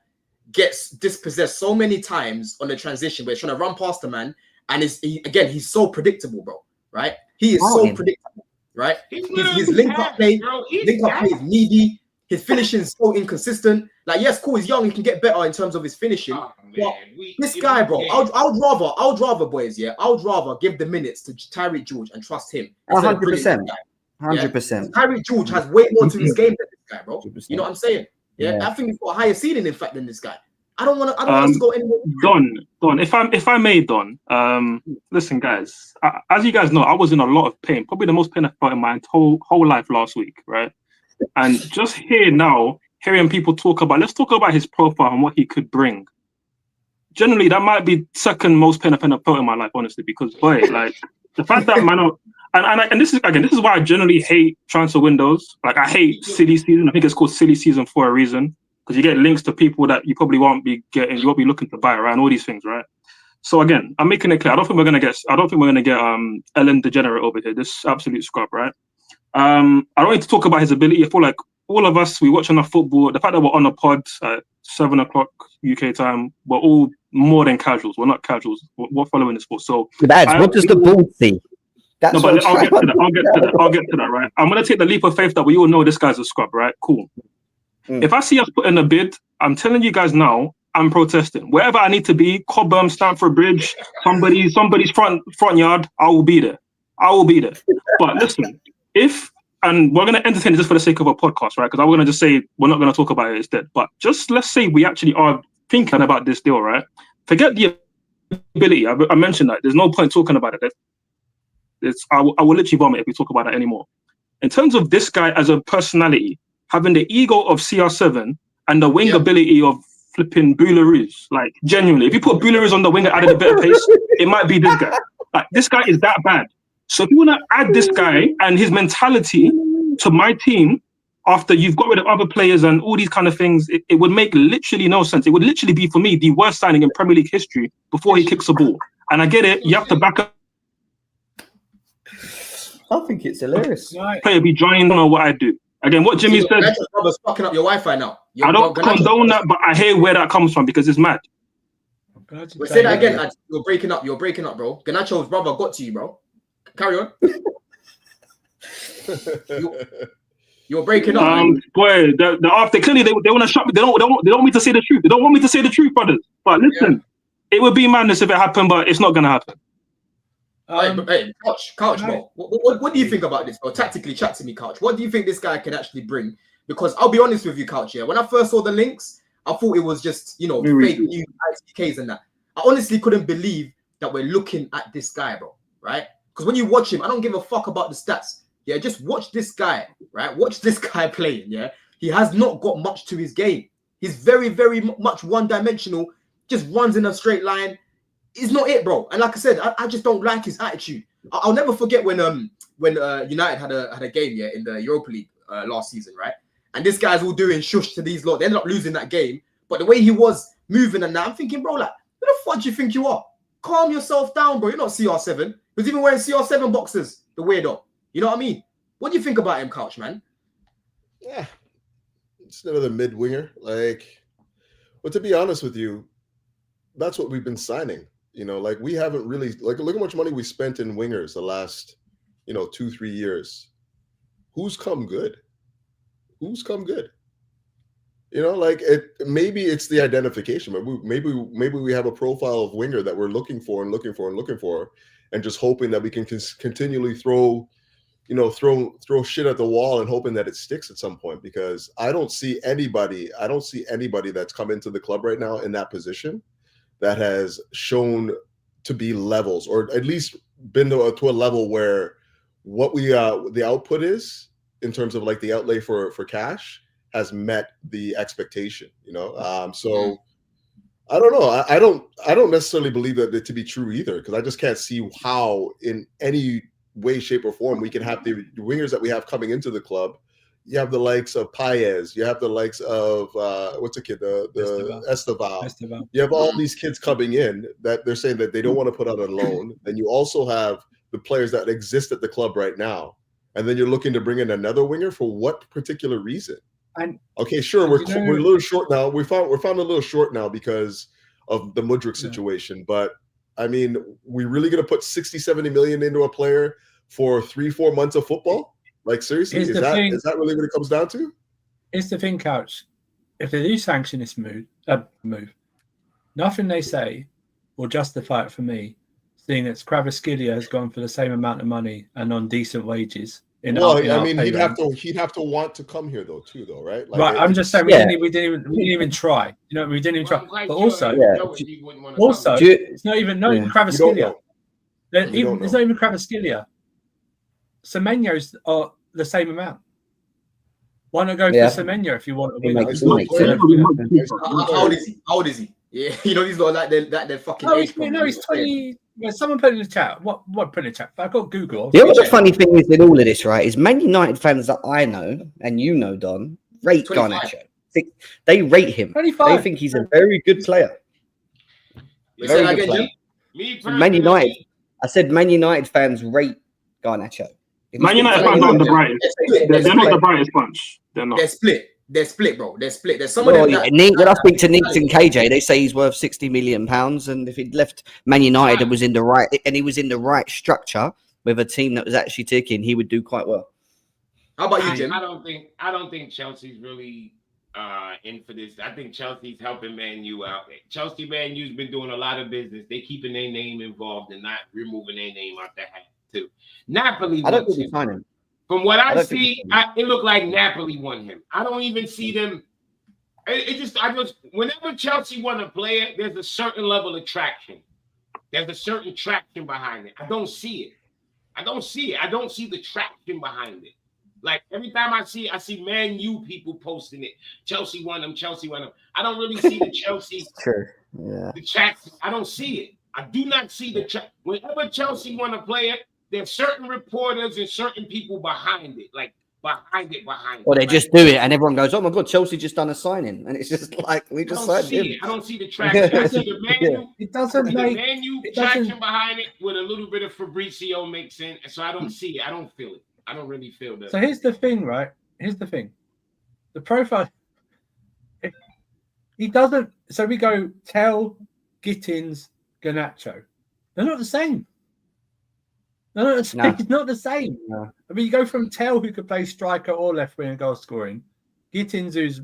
gets dispossessed so many times on the transition where he's trying to run past the man, and he's so predictable, bro. Right? He is so predictable, right? His link-up play is needy. His finishing is so inconsistent. Like, yes, cool, he's young, he can get better in terms of his finishing. But this guy, bro, I would rather, boys, I would rather give the minutes to Tyreek George and trust him. 100%. 100%. Tyreek George has way more to his game than this guy, bro. You know what I'm saying? Yeah. I think he's got a higher ceiling, in fact, than this guy. I don't want us to go anywhere. Don, if I may, Don, listen, guys. As you guys know, I was in a lot of pain, probably the most pain I felt in my whole life last week, right? And just hearing people let's talk about his profile and what he could bring. Generally, that might be second most pain I've felt in my life, honestly, because boy, like the fact that and this is why I generally hate transfer windows. Like I hate silly season. I think it's called silly season for a reason, because you get links to people that you probably won't be looking to buy, right? And all these things, right? So again, I'm making it clear. I don't think we're gonna get Ellen DeGenerate over here. This absolute scrub, right? I don't need to talk about his ability. I feel like all of us, we watch enough football. The fact that we're on a pod at 7 o'clock UK time, we're all more than casuals. We're not casuals. We're following the sport. So, lads, what does the ball see? I'll get to that, right? I'm going to take the leap of faith that we all know this guy's a scrub, right? Cool. If I see us put in a bid, I'm telling you guys now, I'm protesting. Wherever I need to be, Cobham, Stamford Bridge, somebody's front yard, I will be there. But listen, and we're going to entertain it just for the sake of a podcast, right? Because I'm going to just say we're not going to talk about it instead. But just let's say we actually are thinking about this deal, right? Forget the ability. I mentioned that. There's no point talking about it. I will literally vomit if we talk about that anymore. In terms of this guy as a personality, having the ego of CR7 and the wing ability of flipping Boulariz, like genuinely, if you put Boulariz on the wing and added a bit of pace, it might be this guy. Like this guy is that bad. So if you want to add this guy and his mentality to my team after you've got rid of other players and all these kind of things, it would make literally no sense. It would literally be, for me, the worst signing in Premier League history before he kicks a ball. And I get it, you have to back up. I think it's hilarious. Player be drawing on what I do. Again, what Jimmy said. Brother's fucking up your Wi-Fi now. I don't condone that, but I hear where that comes from because it's mad. Wait, say that again. You're breaking up, bro. Garnacho's brother got to you, bro. Carry on. You're breaking up. Boy, after clearly they want to shut me. They don't want me to say the truth. They don't want me to say the truth, brothers. But listen, it would be madness if it happened, but it's not gonna happen. Hey, Couch, bro. What do you think about this, bro? Tactically, chat to me, Couch. What do you think this guy can actually bring? Because I'll be honest with you, Couch. Yeah, when I first saw the links, I thought it was just fake news, ITKs and that. I honestly couldn't believe that we're looking at this guy, bro. Right? Because when you watch him, I don't give a fuck about the stats. Yeah, just watch this guy, right? Watch this guy playing, yeah? He has not got much to his game. He's very, very much one-dimensional, just runs in a straight line. It's not it, bro. And like I said, I just don't like his attitude. I'll never forget when United had a game, yeah, in the Europa League last season, right? And this guy's all doing shush to these lot. They ended up losing that game. But the way he was moving and that, I'm thinking, bro, like, who the fuck do you think you are? Calm yourself down, bro. You're not CR7. He's even wearing CR7 boxes, the weirdo. You know what I mean? What do you think about him, Couch, man? Yeah, it's another mid-winger. But to be honest with you, that's what we've been signing. Like we haven't really, look how much money we spent in wingers the last, 2-3 years. Who's come good? Maybe it's the identification, but maybe we have a profile of winger that we're looking for, and just hoping that we can continually throw shit at the wall and hoping that it sticks at some point. Because I don't see anybody that's come into the club right now in that position that has shown to be levels, or at least been to a level where what the output is in terms of like the outlay for cash has met the expectation. So I don't know. I don't necessarily believe that to be true either, because I just can't see how in any way, shape, or form we can have the wingers that we have coming into the club. You have the likes of Paez. You have the likes of what's the kid? The Esteval. You have all these kids coming in that they're saying that they don't want to put out on loan. Then you also have the players that exist at the club right now, and then you're looking to bring in another winger for what particular reason? Okay, sure, we're a little short now. We're found a little short now because of the Mudryk situation. But I mean, we really going to put 60-70 million into a player for 3-4 months of football? Like, seriously, is that really what it comes down to? It's the thing, Couch. If they do sanction this move, nothing they say will justify it for me, seeing that Kvaratskhelia has gone for the same amount of money and on decent wages Well, in I our mean, pay he'd range. have to want to come here though, too, though, right? Like, Right, I'm just saying we Yeah. didn't even try. You know, we didn't even Well, try. I'm quite But sure also, Yeah. he wouldn't want to also, come. Do you- it's not even Yeah. You don't Kvaratskhelia. know. You don't There's know. not even Kvaratskhelia. Semenyo's are the same amount. Why not go Yeah. for Semenyo if you want to He win? makes it? makes It's sense. probably much cheaper. How old is he? How old is he? Yeah, you know, he's not like they're fucking No, age problem. he's 20. Yeah, someone put in the chat. What put in the chat? I've got Google. You know what the funny thing is in all of this, right? Is Man United fans that I know and you know, Don, rate 25. Garnacho. They rate him. 25. They think he's a very good player. You Very say that good again, player. Jim? Me Man United. personally, I said Man United fans rate Garnacho. If Man you speak United to fans Man aren't the United- brightest. They're not the brightest bunch. They're not. They're split. They're split, bro. They're split. There's some Well, of them yeah, when I speak to Neeks and KJ, they say he's worth £60 million, and if he'd left Man United and was in the right structure with a team that was actually ticking, he would do quite well. How about you, Jim? I don't think Chelsea's really in for this. I think Chelsea's helping Man U out. Chelsea Man U's been doing a lot of business. They keeping their name involved and not removing their name out the hat too. Napoli I don't wants think him. we sign him. From what I don't see, think it looked like Napoli won him. I don't even see them. Whenever Chelsea want a player, there's a certain level of traction. There's a certain traction behind it. I don't see it. I don't see the traction behind it. Like every time I see Man U people posting it. Chelsea won them. I don't really see the Chelsea. True. Yeah. The traction. I don't see it. I do not see the track. Whenever Chelsea want a player, there's certain reporters and certain people behind it. Like behind it. Or they just do it and everyone goes, oh my God, Chelsea just done a signing. And it's just like, we just signed him. I don't see the traction. I see the Man U. It doesn't make Man U it traction doesn't- behind it with a little bit of Fabrizio mix in. So I don't see it. I don't feel it. I don't really feel that. So here's the thing, right? Here's the thing. The profile. He doesn't. So we go Tell, Gittins, Garnacho. They're not the same. They're not the same. No. It's not the same. No. I mean, you go from Tell, who could play striker or left wing and goal scoring. Gittins, who's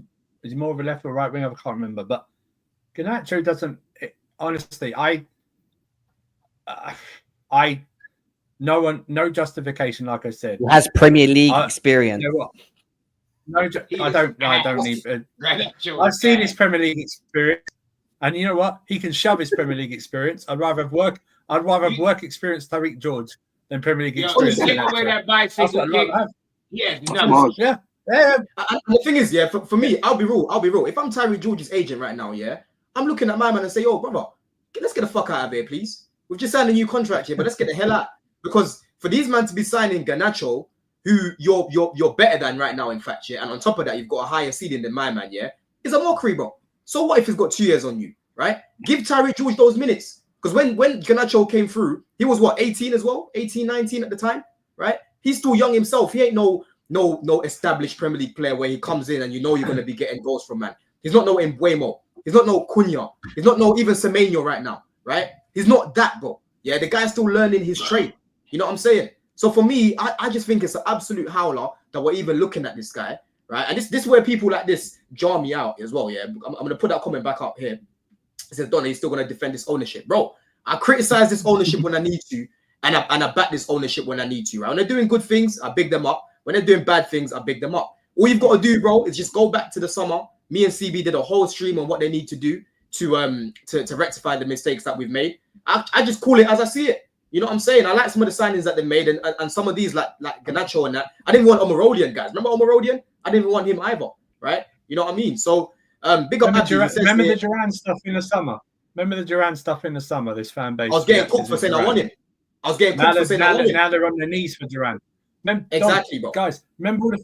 more of a left or right wing, I can't remember. But Garnacho doesn't. Honestly, no justification, like I said. He has Premier League experience. You know what? I don't need. Garnacho I've is seen bad. his Premier League experience, and you know what? He can shove his Premier League experience. I'd rather have work experience Tariq George than Premier League Yo, experience. take away that That's what bicycle I'd rather kick. have. Yeah, Come no. on. Yeah. And the thing is, yeah, for me, I'll be real. If I'm Tyree George's agent right now, yeah, I'm looking at my man and say, yo, brother, let's get the fuck out of here, please. We've just signed a new contract here, but let's get the hell out. Because for these men to be signing Garnacho, who you're better than right now, in fact, yeah, and on top of that, you've got a higher ceiling than my man, yeah, is a mockery, bro. So what if he's got 2 years on you, right? Give Tyree George those minutes. Because when Garnacho came through, he was what, 18 as well? 18, 19 at the time, right? He's still young himself. He ain't no established Premier League player where he comes in and you know you're going to be getting goals from, man. He's not no Embuemo. He's not no Cunha. He's not no even Semenyo right now, right? He's not that, bro. Yeah, the guy's still learning his trade. You know what I'm saying? So for me, I just think it's an absolute howler that we're even looking at this guy, right? And this is where people like this jar me out as well, yeah? I'm going to put that comment back up here. It says, Donna, he's still going to defend this ownership. Bro, I criticize this ownership when I need to, and I back this ownership when I need to, right? When they're doing good things, I big them up. When they're doing bad things, I big them up. All you've got to do, bro, is just go back to the summer. Me and CB did a whole stream on what they need to do to rectify the mistakes that we've made. I just call it as I see it. You know what I'm saying? I like some of the signings that they made, and some of these like Garnacho and that. I didn't want Omarodian, guys. Remember Omarodian? I didn't even want him either, right? You know what I mean? So big up. Remember the Duran stuff in the summer. This fan base. I was getting cooked for saying I want him. I was getting cooked for saying I want him. Now they're on their knees for Duran. Exactly, bro. Guys, remember all the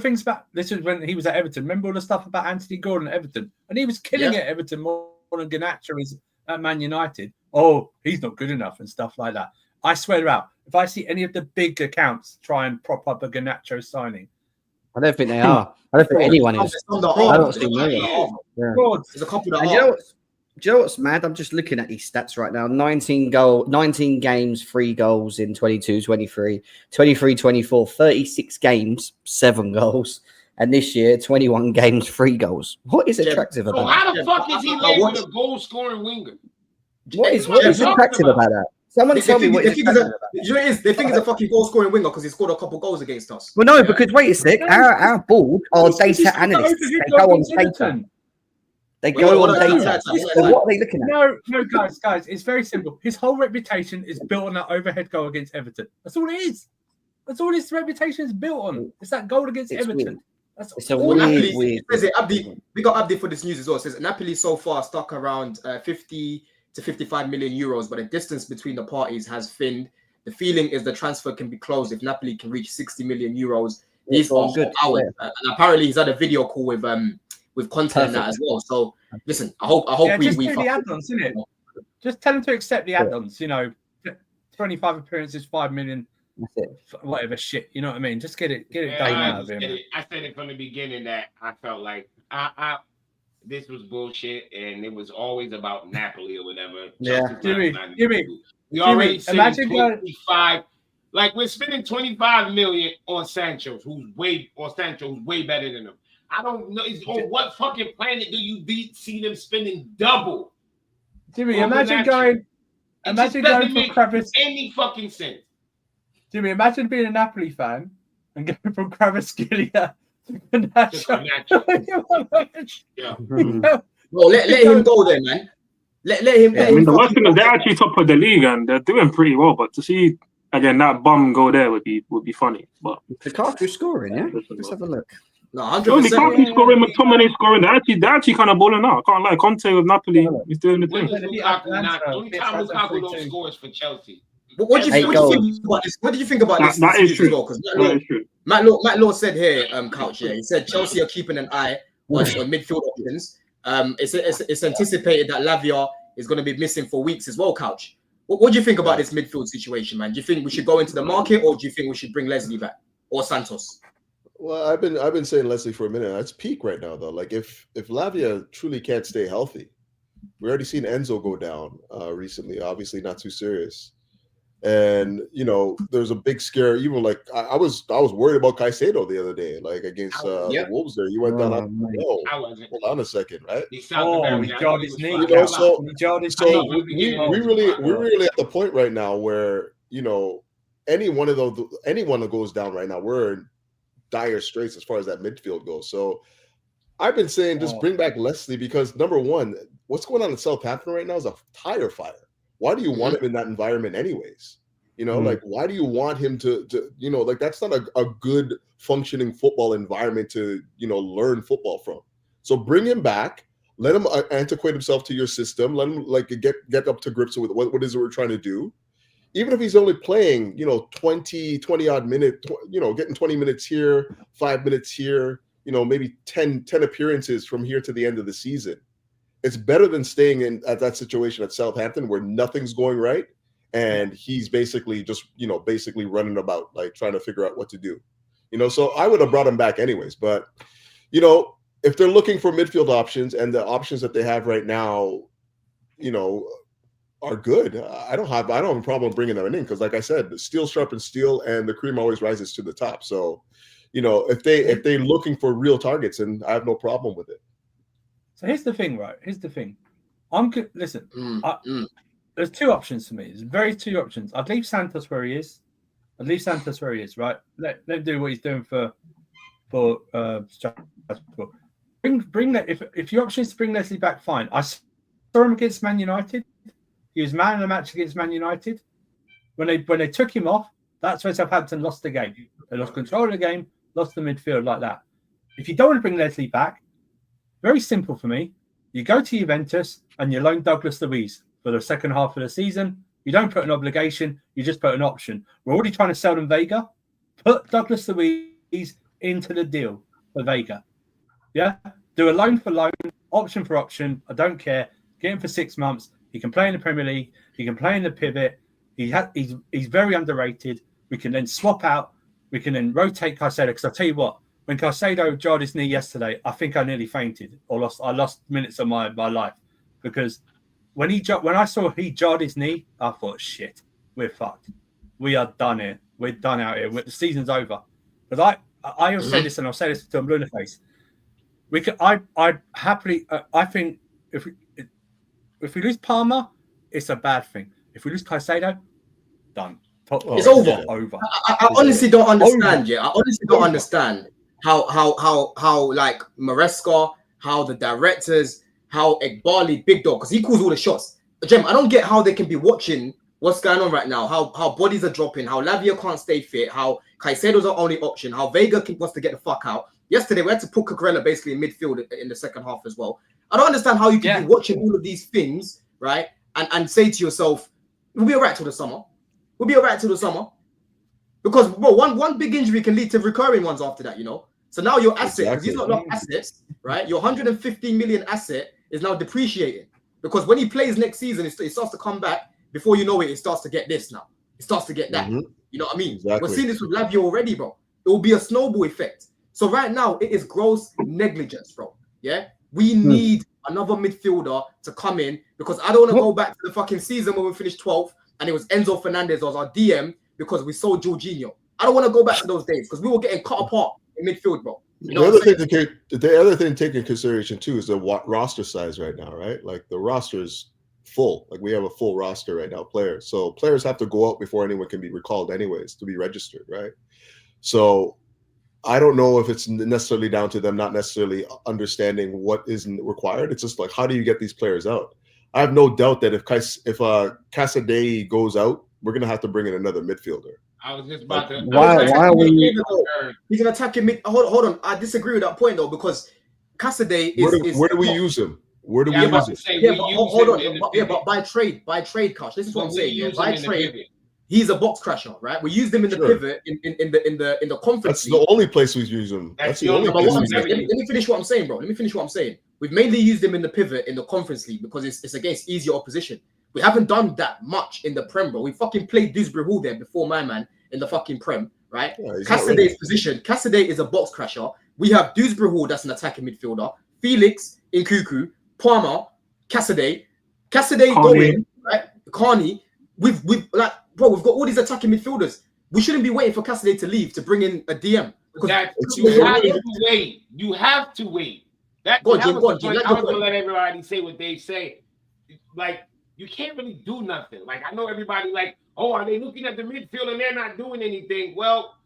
things about this is when he was at Everton. Remember all the stuff about Anthony Gordon at Everton, and he was killing it at Everton more than Garnacho is at Man United. Oh, he's not good enough and stuff like that. I swear out. If I see any of the big accounts try and prop up a Garnacho signing, I don't think they are. I don't think anyone is. I don't see no one. Yeah. There's a couple that and are. Do you know what's mad? I'm just looking at these stats right now. 19 games, 3 goals in 22-23. 23-24, 36 games, 7 goals. And this year, 21 games, 3 goals. What is attractive about how the fuck is he labeled a goal-scoring winger? What is attractive about that? Someone They tell me think, what they he's think he's excited a, about. you know what it is? They think he's a fucking goal scoring winger because he scored a couple goals against us. Well, no, because wait a sec, our board are data analysts. They go on data. They Wait, go hold on on, data. time. So what are they looking at? No, guys, it's very simple. His whole reputation is built on that overhead goal against Everton. That's all it is. That's all his reputation is built on. It's that goal against It's Everton. weird. That's It's a all weird, it is. weird. It says it, Abdi, we got Abdi for this news as well. It says Napoli so far stuck around 50 to 55 million euros, but the distance between the parties has thinned. The feeling is the transfer can be closed if Napoli can reach 60 million euros. These are good. hours. And apparently he's had a video call with content and that as well. So listen, I hope just we do the add-ons, isn't it? Just tell him to accept the add-ons. 25 appearances, 5 million. That's it. Whatever shit, you know what I mean? Just get it done out of him. I said it from the beginning that I felt like this was bullshit, and it was always about Napoli or whatever. Yeah, We already imagine 25. Like we're spending 25 million on Sancho, who's way better than him. I don't know. On what fucking planet do you see them spending double? Jimmy, imagine going for Kravitz. Any fucking sense. Jimmy, imagine being a Napoli fan and going from Kvaratskhelia to Garnacho. Yeah. Well, let him go then, man. Let him. I mean, the worst thing is they're actually top of the league and they're doing pretty well. But to see again that bum go there would be funny. But Lukaku scoring, yeah. Let's have a look. No, 100%. Lukaku scoring, McTominay scoring. They're actually kind of balling out. I can't lie. Conte with Napoli is doing the thing. Only time Lukaku don't score is for Chelsea. But what do you think about this? What do you think about this? That is true. Because Matt Law said here, Couch. Yeah, he said Chelsea are keeping an eye on midfield options. It's anticipated that Lavia is going to be missing for weeks as well, Couch. What do you think about this midfield situation, man? Do you think we should go into the market, or do you think we should bring Leslie back or Santos? Well, I've been saying Leslie for a minute. That's peak right now, though. Like if Lavia truly can't stay healthy, we already seen Enzo go down recently. Obviously, not too serious. And there's a big scare. Even like I was worried about Caicedo the other day, like against the Wolves. There, you went down. Hold on a second, right? He jarred his knee. We're really at the point right now where anyone that goes down right now, we're in dire straits as far as that midfield goes. So I've been saying just bring back Leslie because number one, what's going on in Southampton right now is a tire fire. Why do you want him in that environment anyways? Like why do you want him to like that's not a good functioning football environment to, learn football from. So bring him back, let him antiquate himself to your system, let him like get up to grips with what is it we're trying to do. Even if he's only playing, 20 odd minutes, getting 20 minutes here, 5 minutes here, maybe 10 appearances from here to the end of the season. It's better than staying at that situation at Southampton where nothing's going right. And he's basically just, basically running about, like trying to figure out what to do. So I would have brought him back anyways. But, if they're looking for midfield options and the options that they have right now, are good. I don't have a problem bringing them in because, like I said, steel sharpens steel and the cream always rises to the top. So, if they're looking for real targets, and I have no problem with it. So here's the thing, right? I'm good. Listen, there's two options for me. There's two options. I'd leave Santos where he is. Right? Let him do what he's doing for Strasbourg. Bring that. If your option is to bring Leslie back, fine. I saw him against Man United. He was man of the match against Man United. When they took him off, that's where Southampton lost the game. They lost control of the game, lost the midfield like that. If you don't want to bring Leslie back, very simple for me. You go to Juventus and you loan Douglas Luiz for the second half of the season. You don't put an obligation, you just put an option. We're already trying to sell them Vega. Put Douglas Luiz into the deal for Vega. Yeah? Do a loan for loan, option for option. I don't care. Get him for 6 months. He can play in the Premier League. He can play in the pivot. He's very underrated. We can then swap out. We can then rotate Caicedo. Because I'll tell you what, when Caicedo jarred his knee yesterday, I think I nearly fainted or I lost minutes of my life because when I saw he jarred his knee, I thought, shit, we're fucked. We are done here. We're done out here. The season's over. Because I will say this, and I'll say this to him, Blueface. I'd happily. I think if we lose Palmer, it's a bad thing. If we lose Caicedo, done. It's over. I honestly don't understand. Yeah, I honestly don't understand how like Maresca, how the directors, how Egbali, Big Dog, because he calls all the shots. Jem, I don't get how they can be watching what's going on right now. How bodies are dropping. How Lavia can't stay fit. How Caicedo's our only option. How Vega wants to get the fuck out. Yesterday we had to put Cucurella basically in midfield in the second half as well. I don't understand how you can be watching all of these things, right? And say to yourself, we'll be all right till the summer. We'll be all right till the summer. Because, bro, one big injury can lead to recurring ones after that, you know? So now your asset, because he's not enough assets, right? Your 150 million asset is now depreciating. Because when he plays next season, it starts to come back. Before you know it, it starts to get this now. It starts to get that. You know what I mean? Exactly. We're seeing this with Lavia already, bro. It will be a snowball effect. So right now, it is gross negligence, bro. Yeah? We need another midfielder to come in because I don't want to go back to the fucking season when we finished 12th and it was Enzo Fernandez as our DM because we sold Jorginho. I don't want to go back to those days because we were getting cut apart in midfield, bro. You know the other thing to take in consideration too is the roster size right now, right? Like the roster is full. Like we have a full roster right now, players. So players have to go out before anyone can be recalled anyways to be registered, right? So I don't know if it's necessarily down to them not necessarily understanding what isn't required. It's just like, how do you get these players out? I have no doubt that if Casadei goes out, we're going to have to bring in another midfielder. I was just about to. Why are we? He's an attacking mid. Hold on. I disagree with that point though because Casadei is. Where do we use him? Where do we use him? Yeah, but hold on. But by trade, Kosh. This is what I'm saying. Yeah, by trade. He's a box crasher, right? We used him in the pivot in the conference. That's the only place we use him. That's the only place. Let me finish what I'm saying, bro. Let me finish what I'm saying. We've mainly used him in the pivot in the conference league because it's against easier opposition. We haven't done that much in the Prem, bro. We fucking played Dewsbury Hall there before my man in the fucking Prem, right? Yeah, Casadei's position. Casadei is a box crasher. We have Dewsbury Hall, that's an attacking midfielder. Felix, Nkuku, Palmer, Casadei going, right? Carney. We've like, bro, we've got all these attacking midfielders. We shouldn't be waiting for Casadei to leave to bring in a DM. You have to wait. I was going to let everybody say what they say. Like, you can't really do nothing. Like, I know everybody like, oh, are they looking at the midfield and they're not doing anything? Well,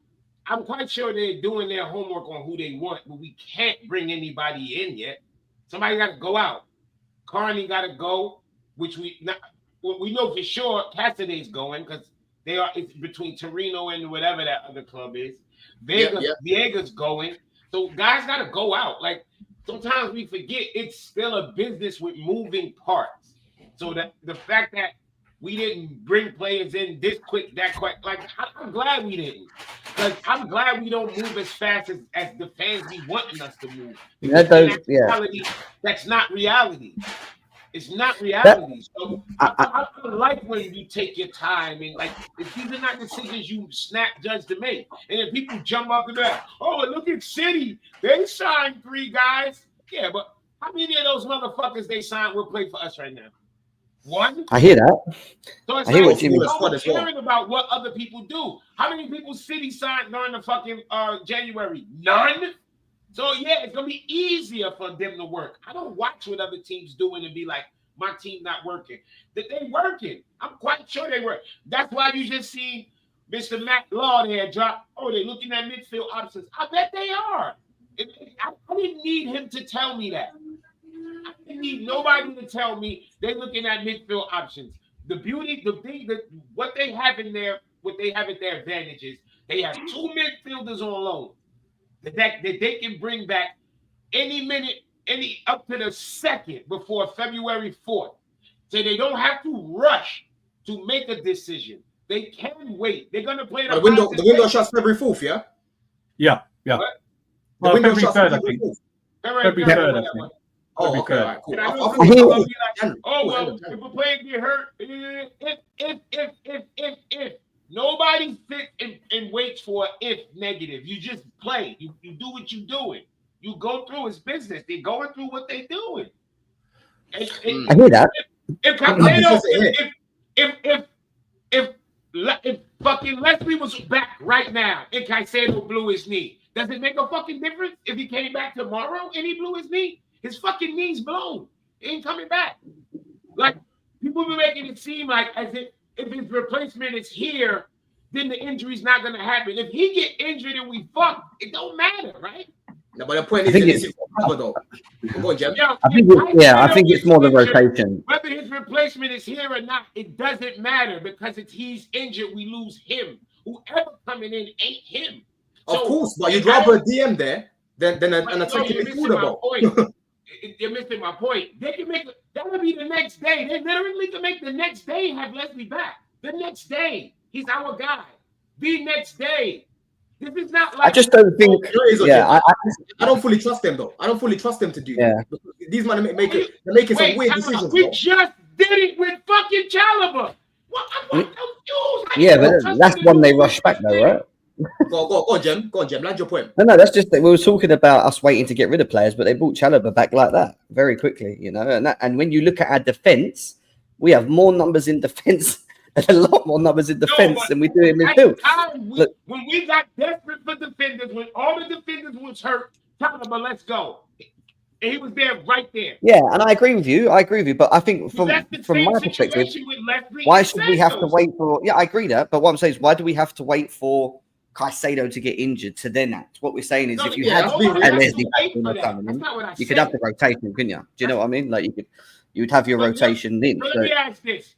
I'm quite sure they're doing their homework on who they want, but we can't bring anybody in yet. Somebody got to go out. Carney got to go, which we know for sure Casadei's going because it's between Torino and whatever that other club is. Viega's going. So guys got to go out. Like, sometimes we forget it's still a business with moving parts. So that the fact that we didn't bring players in this quick, that quick, like I'm glad we didn't. Like I'm glad we don't move as fast as the fans be wanting us to move. That's not reality. It's not reality. So I like when you take your time and like if these are not decisions you snap judge to make. And if people jump up and back, oh look at City, they signed 3 guys. Yeah, but how many of those motherfuckers they signed will play for us right now? 1? I hear that. So it's I hear what you mean. I'm caring about what other people do. How many people City signed during the fucking January? None. So yeah, it's gonna be easier for them to work. I don't watch what other teams doing and be like, my team not working. That they working. I'm quite sure they work. That's why you just see Mr. Matt Law there drop. Oh, they're looking at midfield options. I bet they are. I didn't need him to tell me that. I didn't need nobody to tell me they're looking at midfield options. The beauty, the thing that what they have in there, what they have at their advantage is they have 2 midfielders on loan that they can bring back any minute, up to the second before February 4th. So they don't have to rush to make a decision. They can wait. They're gonna play the window shuts February 4th, yeah? Yeah. What? The window shuts February 4th. February 3rd, I think. Oh, okay, all right, cool. Well, if a player get hurt, if nobody sits and waits for an if negative, you just play. You do what you're doing. You go through his business. They're going through what they're doing. I hear that. If fucking Leslie was back right now and Caicedo blew his knee, does it make a fucking difference if he came back tomorrow and he blew his knee? His fucking knee's blown. He ain't coming back. Like, people be making it seem like as if if his replacement is here, then the injury's not going to happen. If he get injured and we fuck, it don't matter, right? No, but the point is, this is cover though. Go on, Jim. I think it's more the rotation. Whether his replacement is here or not, it doesn't matter because if he's injured, we lose him. Whoever coming in ain't him. Of course, but you'd rather a DM there than an attacking midfielder, bro. You're missing my point. They can make that'll be the next day. They literally can make the next day have Leslie back. The next day, he's our guy. The next day. This is not like I just don't think. I don't fully trust them though. I don't fully trust them to do that. These men they're making some weird decisions. We just did it with fucking Chalaba. I'm confused. Yeah, but that's one they rush back though, right? Go on, Jem. Land your point. No, that's just that we were talking about us waiting to get rid of players, but they brought Chalaba back like that very quickly, you know. And when you look at our defense, we have more numbers in defense. A lot more numbers in defense than we do in midfield. When we got desperate for defenders, when all the defenders was hurt, Chalaba, let's go. And he was there right there. Yeah, and I agree with you. But I think from my perspective, why should we have to wait for? Yeah, I agree that. But what I'm saying is, why do we have to wait for Caicedo to get injured to then act? What we're saying is, if you had Leslie you could have the rotation, couldn't you? Do you know what I mean? Like you would have your rotation in. Let me ask this.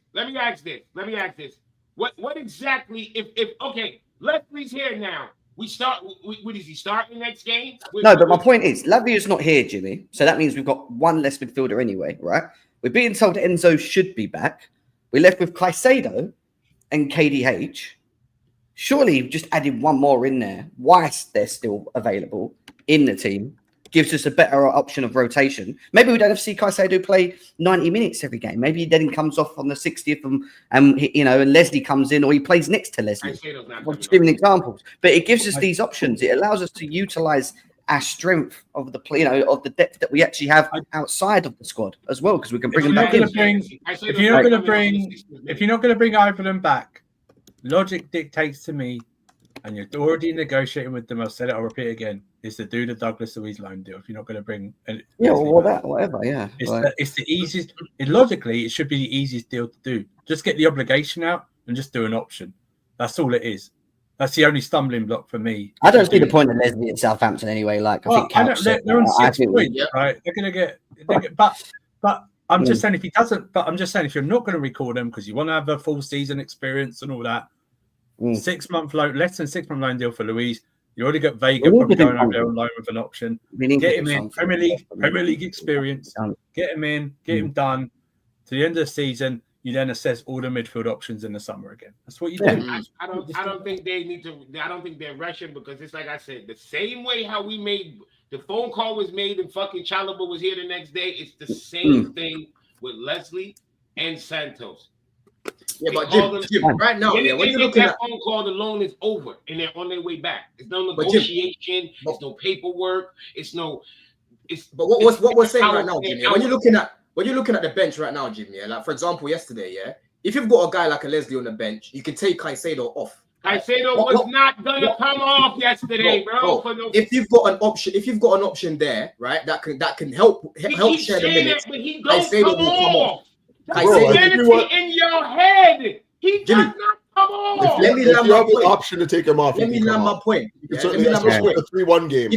What exactly? If okay, Leslie's here now. We start. What is he starting next game? No, but my point is, Lavia's not here, Jimmy. So that means we've got one less midfielder anyway, right? We're being told Enzo should be back. We're left with Caicedo and KDH. Surely just adding one more in there, whilst they're still available in the team, gives us a better option of rotation. Maybe we don't have to see Caicedo play 90 minutes every game. Maybe then he comes off on the 60th and Leslie comes in, or he plays next to Leslie. I'm just giving examples. But it gives us these options. It allows us to utilize our strength of the of the depth that we actually have outside of the squad as well, because we can bring them back in. If you're not going to bring either of them back, logic dictates to me, and you're already negotiating with them. I'll say it, I'll repeat it again, is to do the Douglas Luiz loan deal. If you're not going to bring whatever. It's the easiest. Logically, it should be the easiest deal to do. Just get the obligation out and just do an option. That's all it is. That's the only stumbling block for me. I don't see the point of Leslie at Southampton anyway. Like I think they're on 6 points, right? They're going to get. But I'm just saying if he doesn't. But I'm just saying if you're not going to record him because you want to have a full season experience and all that, 6 month loan, less than 6 month loan deal for Luiz. You already got Vega probably going over there on loan with an option. Get him in Premier League experience. Get him in, get him done. To the end of the season, you then assess all the midfield options in the summer again. That's what you do. I don't think they need to. I don't think they're rushing because it's like I said, the same way how we made the phone call was made and fucking Chalaba was here the next day. It's the same thing with Leslie and Santos. Yeah, but Jim, right now, when you're looking at phone call, the loan is over and they're on their way back. There's no negotiation. There's no paperwork. But what we're saying right now, Jimmy, when you're looking at the bench right now, Jimmy, like for example, yesterday, if you've got a guy like a Leslie on the bench, you can take Caicedo off. Caicedo was not gonna come off yesterday, bro. If you've got an option there, right, that can help share the minutes, Caicedo will come off. That's in your head. He does not come off. Let me land my point. Option to take him off. Let me land my point. Certainly, especially a 3-1 game.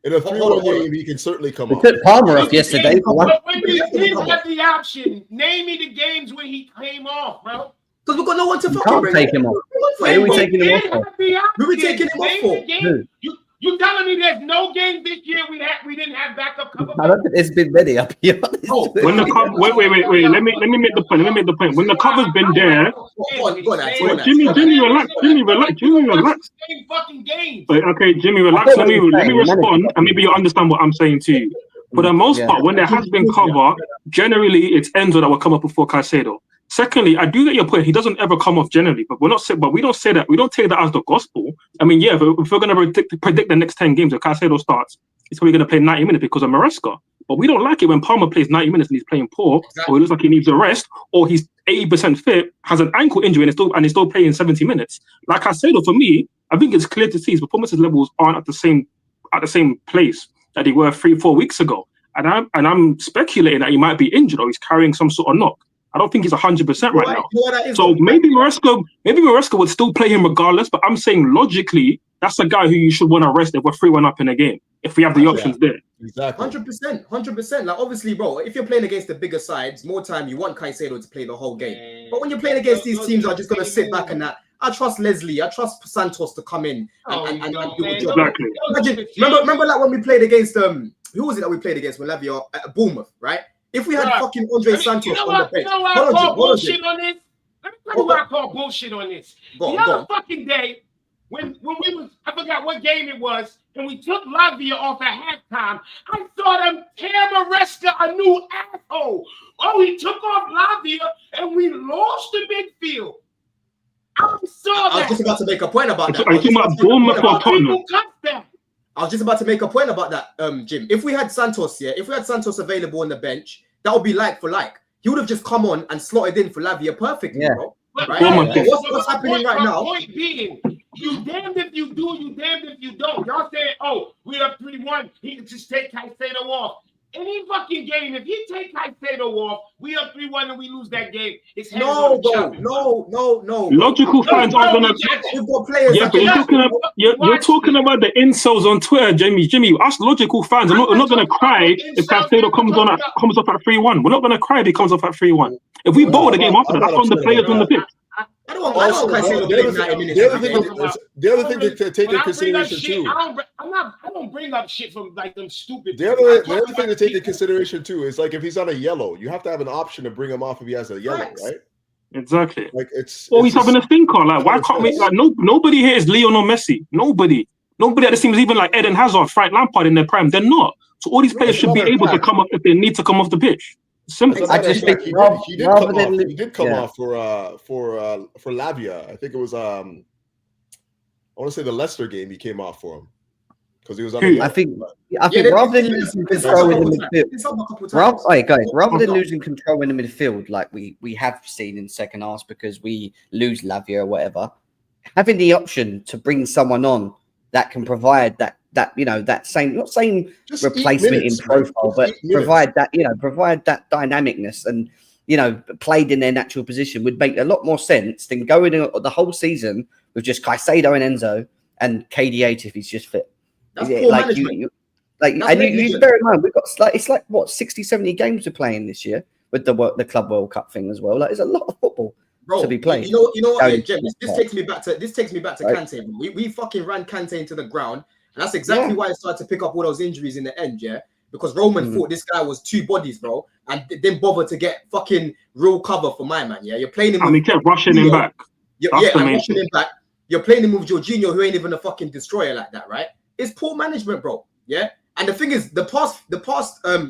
In a 3-1 game, he can certainly come off. We took Palmer off yesterday. But when you did have the option, name me the games when he came off, bro. Because we've got no one to fucking bring take him off. Who are we taking him off for? Who are we taking him off for? You telling me there's no game this year we didn't have backup cover? I don't think there's been many up here. When the cover, wait. Let me make the point. When the cover's been there, Jimmy, relax. Same fucking game. Okay, Jimmy, relax. Let me respond, and maybe you understand what I'm saying to you. For the most part, when there has been cover, generally it's Enzo that will come up before Caicedo. Secondly, I do get your point. He doesn't ever come off generally, but we don't say that. We don't take that as the gospel. I mean, if we're going to predict the next 10 games, if Caicedo starts, he's probably going to play 90 minutes because of Maresca. But we don't like it when Palmer plays 90 minutes and he's playing poor, or he looks like he needs a rest, or he's 80% fit, has an ankle injury, and he's still playing 70 minutes. Like Caicedo, for me, I think it's clear to see his performance levels aren't at the same place that they were 3-4 weeks ago. And I'm speculating that he might be injured or he's carrying some sort of knock. I don't think he's 100% right now. You know what that is, So though? maybe Maresca would still play him regardless. But I'm saying logically, that's a guy who you should want to rest if we're 3-1 up in a game. If we have the options there. Exactly. 100%. Like obviously, bro, if you're playing against the bigger sides, more time you want Caicedo to play the whole game. But when you're playing against these teams that are just gonna sit back and that, I trust Leslie, I trust Santos to come in and do a job. Exactly. Imagine, remember like when we played against who was it that we played against with Lavia at Bournemouth, right? If we had fucking Andre Santos on the bench, you know what I call bullshit on this? Let me tell you what I call bullshit on this. The other fucking day, when we was, I forgot what game it was, and we took Lavia off at halftime, I saw them tear Maresca a new asshole. Oh, he took off Lavia, and we lost the midfield. I saw that. I was just about to make a point about that. Are you talking about Bournemouth or Tottenham? I was just about to make a point about that, Jim. If we had Santos available on the bench, that would be like for like. He would have just come on and slotted in for Lavia perfectly, bro. Right? What's happening right now? Point being, you damned if you do, you damned if you don't. Y'all saying, oh, we up 3-1. He can just take Caicedo off. Any fucking game, if he take Caicedo off, we up 3-1 and we lose that game. It's no. Logical fans aren't gonna. We've got players. Yeah, but you're talking about the insults on Twitter, Jimmy. Us logical fans are not gonna cry if Caicedo comes off at 3-1. We're not gonna cry if he comes off at 3-1. If we bottle the game after that, that's on the players on the pitch. I don't want Caicedo playing 90 minutes. The other thing to take into consideration too. I don't bring up shit from like them stupid. The other thing to take into consideration too is like if he's on a yellow, you have to have an option to bring him off if he has a yellow, right? Exactly. Like he's having a thinker. Like why can't we? Like nobody here is Leon or Messi. Nobody at this team is even like Eden Hazard, Frank Lampard in their prime. They're not. So all these players should be able to come up if they need to come off the pitch. Simple. I just think he did come off for Lavia. I think it was I want to say the Leicester game he came off for him because he was on. I think rather than losing control in the midfield, rather than losing control in the midfield like we have seen in second half because we lose Lavia or whatever, having the option to bring someone on that can provide that same, not saying just replacement in profile, but provide that dynamicness and played in their natural position would make a lot more sense than going the whole season with just Caicedo and Enzo and KDH if he's just fit. That's poor management. You bear in mind we've got it's like what 60-70 games we're playing this year with the Club World Cup thing as well. Like there's a lot of football. Bro, to be played. You know what, Jem, this takes me back to Kante. We fucking ran Kante into the ground. And that's exactly why I started to pick up all those injuries in the end, because Roman thought this guy was two bodies, bro, and didn't bother to get fucking real cover for my man, You're playing him and he kept rushing him back. Rushing him back. You're playing him with Jorginho, who ain't even a fucking destroyer like that, right? It's poor management, bro, And the thing is, the past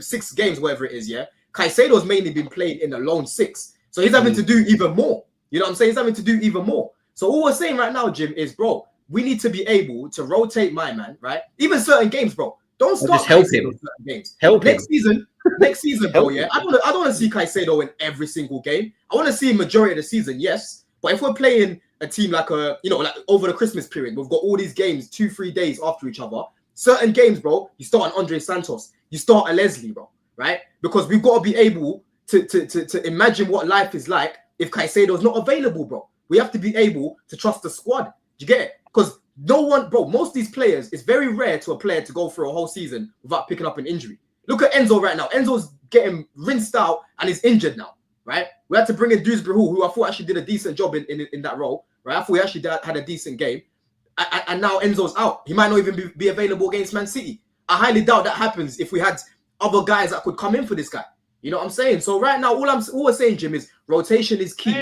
6 games, whatever it is, Caicedo's mainly been played in the lone 6. So he's having to do even more. You know what I'm saying? He's having to do even more. So all we're saying right now, Jim, is, bro, we need to be able to rotate my man, right? Even certain games, bro. Don't start just help him. Certain games. Help next him. season, bro. I don't want to see Caicedo in every single game. I want to see majority of the season, yes. But if we're playing a team like like over the Christmas period, we've got all these games 2-3 days after each other. Certain games, bro, you start an Andre Santos, you start a Leslie, bro, right? Because we've got to be able to imagine what life is like if Caicedo is not available, bro. We have to be able to trust the squad. Do you get it? Because no one, bro, most of these players, it's very rare to a player to go through a whole season without picking up an injury. Look at Enzo right now. Enzo's getting rinsed out and is injured now, right? We had to bring in Dewsbury, who I thought actually did a decent job in that role, right? I thought he actually had a decent game. And now Enzo's out. He might not even be available against Man City. I highly doubt that happens if we had other guys that could come in for this guy. You know what I'm saying? So right now, all we're saying, Jim, is rotation is key.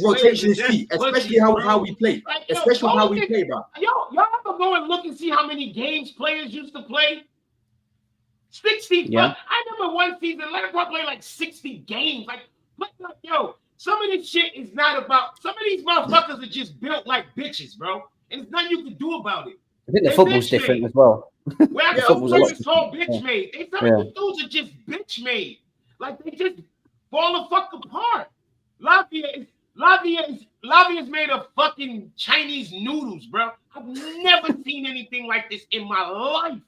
Rotation is key, especially how we play. Especially how we play, bro. Y'all ever go and look and see how many games players used to play? 60. Yeah. I remember one season, Lampard played like 60 games. Like, some of this shit is not about. Some of these motherfuckers are just built like bitches, bro. And there's nothing you can do about it. I think the football's different as well. Where I go, it's called bitch made. Some of these dudes are just bitch made. Like they just fall the fuck apart. Lavia is made of fucking Chinese noodles, bro. I've never seen anything like this in my life.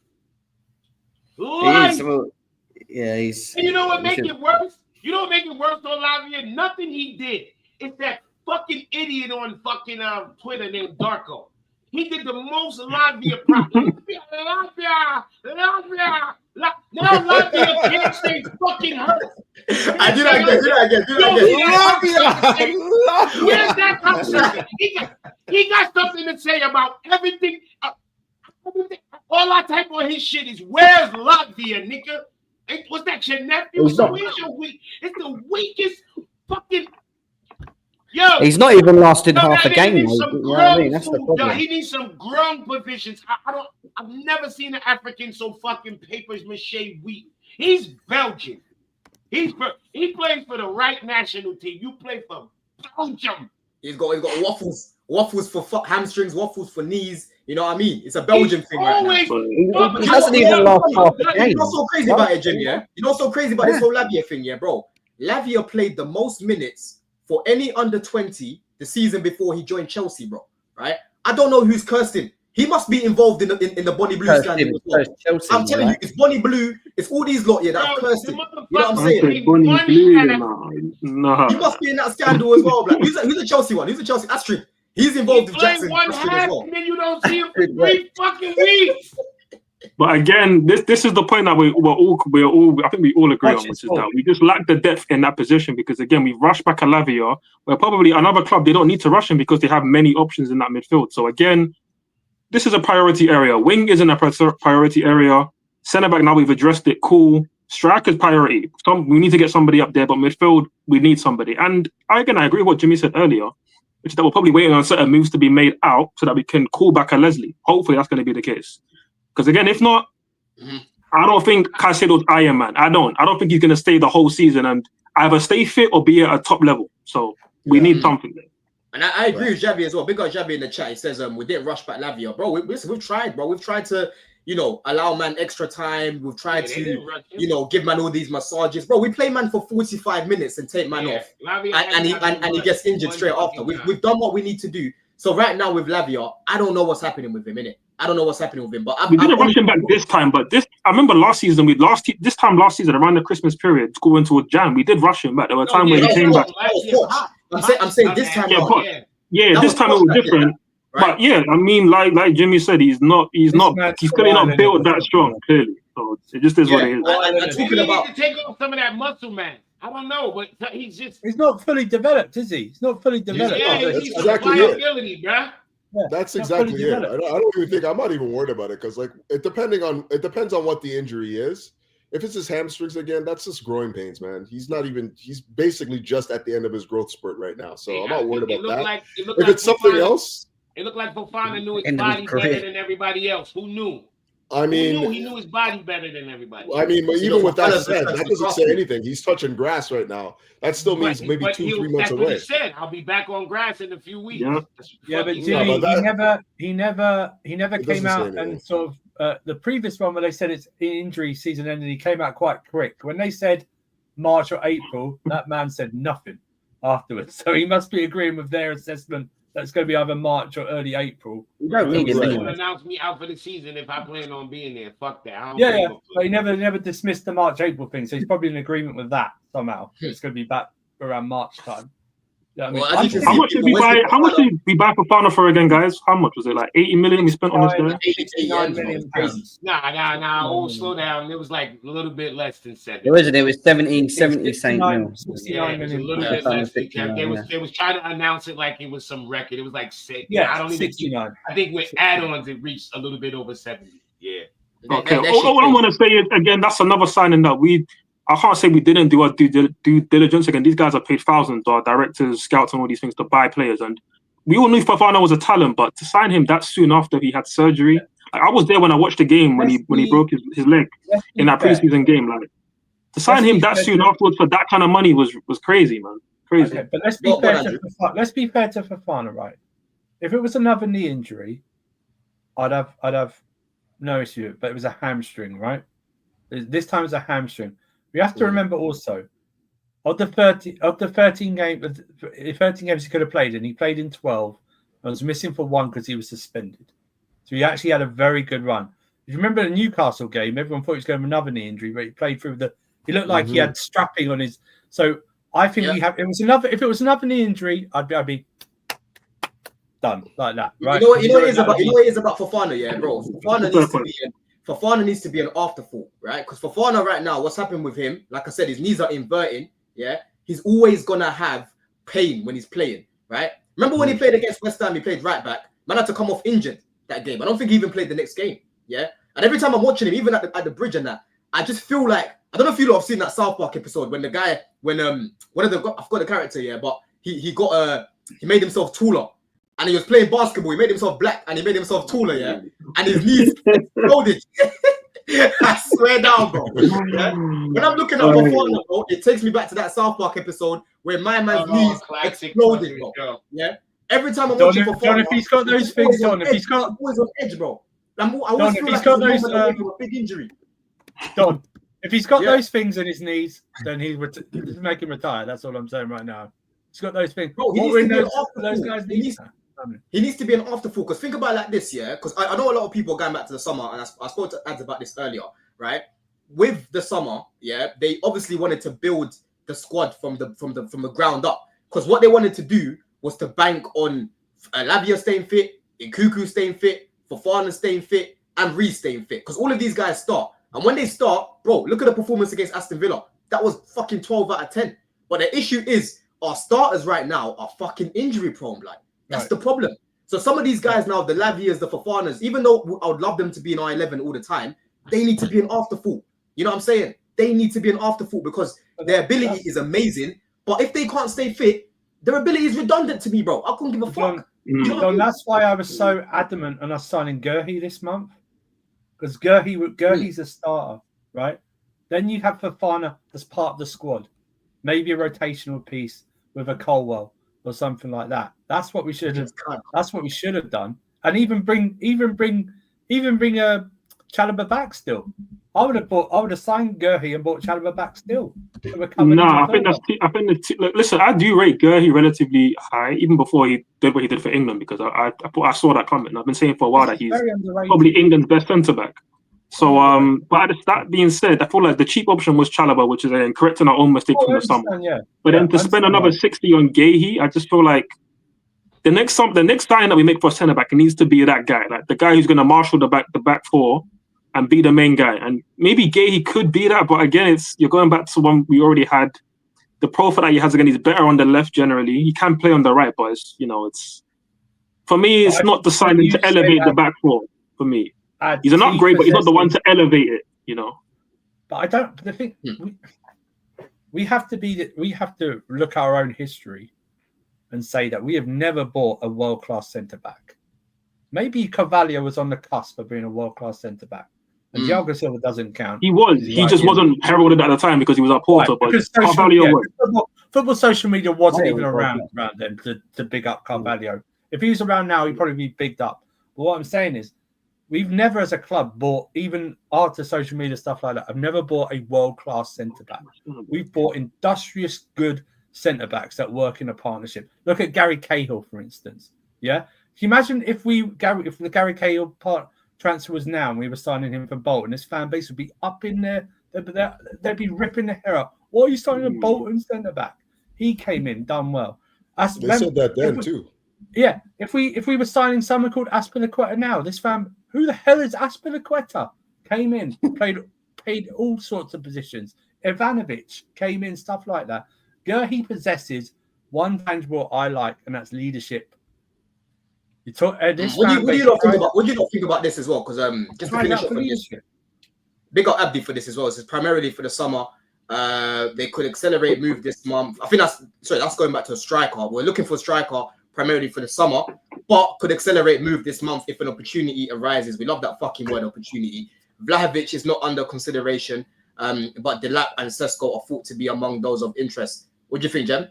He's and you know what makes it worse? You don't make it worse on Lavia. Nothing he did. It's that fucking idiot on fucking Twitter named Darko. He did the most Lavia prop. Lavia. Now Lavia can't stay fucking hurt. I do that again. Where's that concept? He got something to say about everything. All I type on his shit is where's Lavia, nigga? What's that, your nephew? It's the weakest fucking. Yo, he's not even lasted half a game. You know what I mean? That's the problem. He needs some ground provisions. I've never seen an African so fucking papers mache weak. He's Belgian. He plays for the right national team. You play for Belgium. He's got waffles for hamstrings, waffles for knees. You know what I mean? It's a Belgian thing right now. He doesn't even last half a game. You know what's so crazy about it, Jim, yeah? You know what's so crazy about this whole Lavia thing, yeah, bro? Lavia played the most minutes for any under 20 the season before he joined Chelsea, bro. Right? I don't know who's cursed him. He must be involved in the Bonnie Blue scandal as well. Chelsea, I'm telling you, it's Bonnie Blue, it's all these lot here that have cursed him. You know what I'm saying? Bonnie Blue, no. He must be in that scandal as well. Like, who's a Chelsea one? Who's a Chelsea? Astrid. He's involved with Jackson. One half, and then you don't see him for 3 fucking weeks. But again, this is the point that we're all I think we all agree on, which is that we just lack the depth in that position because again we rush back a Lavia, where probably another club they don't need to rush him because they have many options in that midfield. So again, this is a priority area. Wing isn't a priority area. Centre back now we've addressed it. Cool. Striker's priority. We need to get somebody up there, but midfield we need somebody. And I agree with what Jimmy said earlier, which is that we're probably waiting on certain moves to be made out so that we can call back a Leslie. Hopefully that's going to be the case. Because again, if not, I don't think Caicedo's Iron Man. I don't think he's going to stay the whole season and either stay fit or be at a top level. So we need something there. And I agree with Javi as well. Big up Javi in the chat. He says we didn't rush back Lavia, bro. We've tried, bro. We've tried to, allow man extra time. We've tried to, give man all these massages, bro. We play man for 45 minutes and take man off, and he gets injured straight after. We've done what we need to do. So right now with Lavia, I don't know what's happening with him, innit? I don't know what's happening with him, but we didn't rush him back this time. But I remember last season, this time last season around the Christmas period, going towards Jan, we did rush him back. There were times where he came back. I'm saying this time. This time it was different. Right. But yeah, I mean, like Jimmy said, he's clearly not built that strong. Clearly, so it just is what it is. He needs to take off some of that muscle, man. I don't know, but he's not fully developed, is he? He's not fully developed. Yeah, he's exactly pliability, bruh. Yeah, that's exactly it. I don't even think I'm not even worried about it because it depends on what the injury is. If it's his hamstrings again, that's just growing pains, man. He's basically just at the end of his growth spurt right now. So I'm not worried about that. If it's something else, it looked like Fofana knew his body better than everybody else. Who knew? I mean, he knew his body better than everybody. I mean, but even with that said, that doesn't say anything. He's touching grass right now. That still means maybe 2-3 months away. He said, "I'll be back on grass in a few weeks." Yeah, but Jimmy, he never came out and sort of the previous one where they said it's injury season ended. He came out quite quick. When they said March or April, that man said nothing afterwards. So he must be agreeing with their assessment. That's going to be either March or early April. You don't need him anyway. Announce me out for the season if I plan on being there. Fuck that. But he never dismissed the March-April thing, so he's probably in agreement with that somehow. It's going to be back around March time. You know how much did we buy Fofana for again, guys? How much was it? Like 80 million we spent on this guy? 89 million pounds. Nah. Oh, slow down. It was like a little bit less than 70. It wasn't. It was 70 St. Mil. 69 million. A little bit less. They was trying to announce it like it was some record. It was like 6. Yeah, I don't even 69. I think with add-ons it reached a little bit over 70. Yeah. Okay. All I want to say is again, that's another signing that I can't say we didn't do our due diligence. Again, these guys have paid thousands to our directors, scouts, and all these things to buy players. And we all knew Fofana was a talent, but to sign him that soon after he had surgery, I was there when I watched the game when he broke his leg in that preseason game. Like to sign him that soon afterwards for that kind of money was crazy, man. Crazy. Okay, but let's be fair to Fofana, right? If it was another knee injury, I'd have no issue. But it was a hamstring, right? This time it's a hamstring. We have to remember also, of the 13 games he could have played in, he played in 12 and was missing for 1 because he was suspended. So he actually had a very good run. If you remember the Newcastle game, everyone thought he was going to have another knee injury, but he played through he looked like he had strapping on his So I think Yeah. we have. If it was another knee injury, I'd be done like that. Right? You know what it is about Fofana, yeah, bro. Fofana needs to be an afterthought, right? Because Fofana right now, what's happened with him? Like I said, his knees are inverting. Yeah, he's always gonna have pain when he's playing, right? Remember when he played against West Ham, he played right back. Man had to come off injured that game. I don't think he even played the next game. Yeah, and every time I'm watching him, even at the bridge and that, I just feel like, I don't know if you lot have seen that South Park episode when the guy, when one of the, I forgot the character, yeah, but he made himself taller. And he was playing basketball. He made himself black and he made himself taller, yeah? And his knees exploded. I swear down, bro. Yeah? When I'm looking at Fofana, bro, it takes me back to that South Park episode where my man's knees exploded, bro. Yeah? Every time I'm watching Fofana, if he's got those things on, if he's got... always on edge, bro. I always feel like he's got a big injury. Don, if he's got those things in his knees, then he's make him retire. That's all I'm saying right now. He's got those things. Bro, he needs to be an afterthought. Because think about it like this, yeah? Because I know a lot of people are going back to the summer, and I spoke to Ads about this earlier, right? With the summer, yeah, they obviously wanted to build the squad from the ground up. Because what they wanted to do was to bank on Lavia staying fit, Nkuku staying fit, Fofana staying fit, and Reece staying fit. Because all of these guys start. And when they start, bro, look at the performance against Aston Villa. That was fucking 12 out of 10. But the issue is, our starters right now are fucking injury prone, like. That's the problem. So some of these guys now, the Lavias, the Fofanas, even though I would love them to be in our 11 all the time, they need to be an afterthought. You know what I'm saying? They need to be an afterthought because their ability is amazing. But if they can't stay fit, their ability is redundant to me, bro. I couldn't give a fuck. John, that's why I was so adamant on us signing Gurhi this month. Because Gurhi's a starter, right? Then you have Fofana as part of the squad. Maybe a rotational piece with a Colwell or something like that. That's what we should have. That's what we should have done, and even bring a Chalobah back still. I would have signed Gurhi and bought Chalobah back still. Listen, I do rate Gurhi relatively high, even before he did what he did for England, because I saw that comment. I've been saying for a while that he's probably England's best centre back. So, but that being said, I feel like the cheap option was Chalobah, which is correcting our own mistake from the summer. Yeah. But then to spend another 60 on Gahey, I just feel like the next sign that we make for a centre back, it needs to be that guy, like the guy who's going to marshal the back four and be the main guy. And maybe Gahey could be that, but again, you're going back to one we already had. The profile that he has again, he's better on the left generally. He can play on the right, but it's for me, it's not the signing to elevate the back four for me. He's an upgrade, but he's not the one to elevate it, But I don't. The thing we have to look our own history and say that we have never bought a world-class centre back. Maybe Carvalho was on the cusp of being a world-class centre back, and Thiago Silva doesn't count. He was. He just wasn't heralded at the time because he was at Porto. Right, but Carvalho was. Football social media wasn't even around then to big up Carvalho. If he was around now, he'd probably be bigged up. But what I'm saying is, we've never, as a club, bought, even after social media stuff like that, I've never bought a world-class centre-back. We've bought industrious, good centre-backs that work in a partnership. Look at Gary Cahill, for instance. Yeah? Can you imagine if the Gary Cahill transfer was now and we were signing him for Bolton, this fan base would be up in there. They'd be ripping the hair up. Why are you signing a Bolton centre-back? He came in, done well. They said that then, too. Yeah. If we were signing someone called Azpilicueta now, this fan... Who the hell is Azpilicueta? Came in, played all sorts of positions. Ivanovic came in, stuff like that. Gurhi possesses one tangible I like, and that's leadership. You talk. What do you not think about this as well? Because just to finish up on this, big up Abdi for this as well. This is primarily for the summer. They could accelerate move this month. I think that's going back to a striker. We're looking for a striker primarily for the summer, but could accelerate move this month if an opportunity arises. We love that fucking word, opportunity. Vlahovic is not under consideration, but Delap and Sesko are thought to be among those of interest. What do you think, Jem?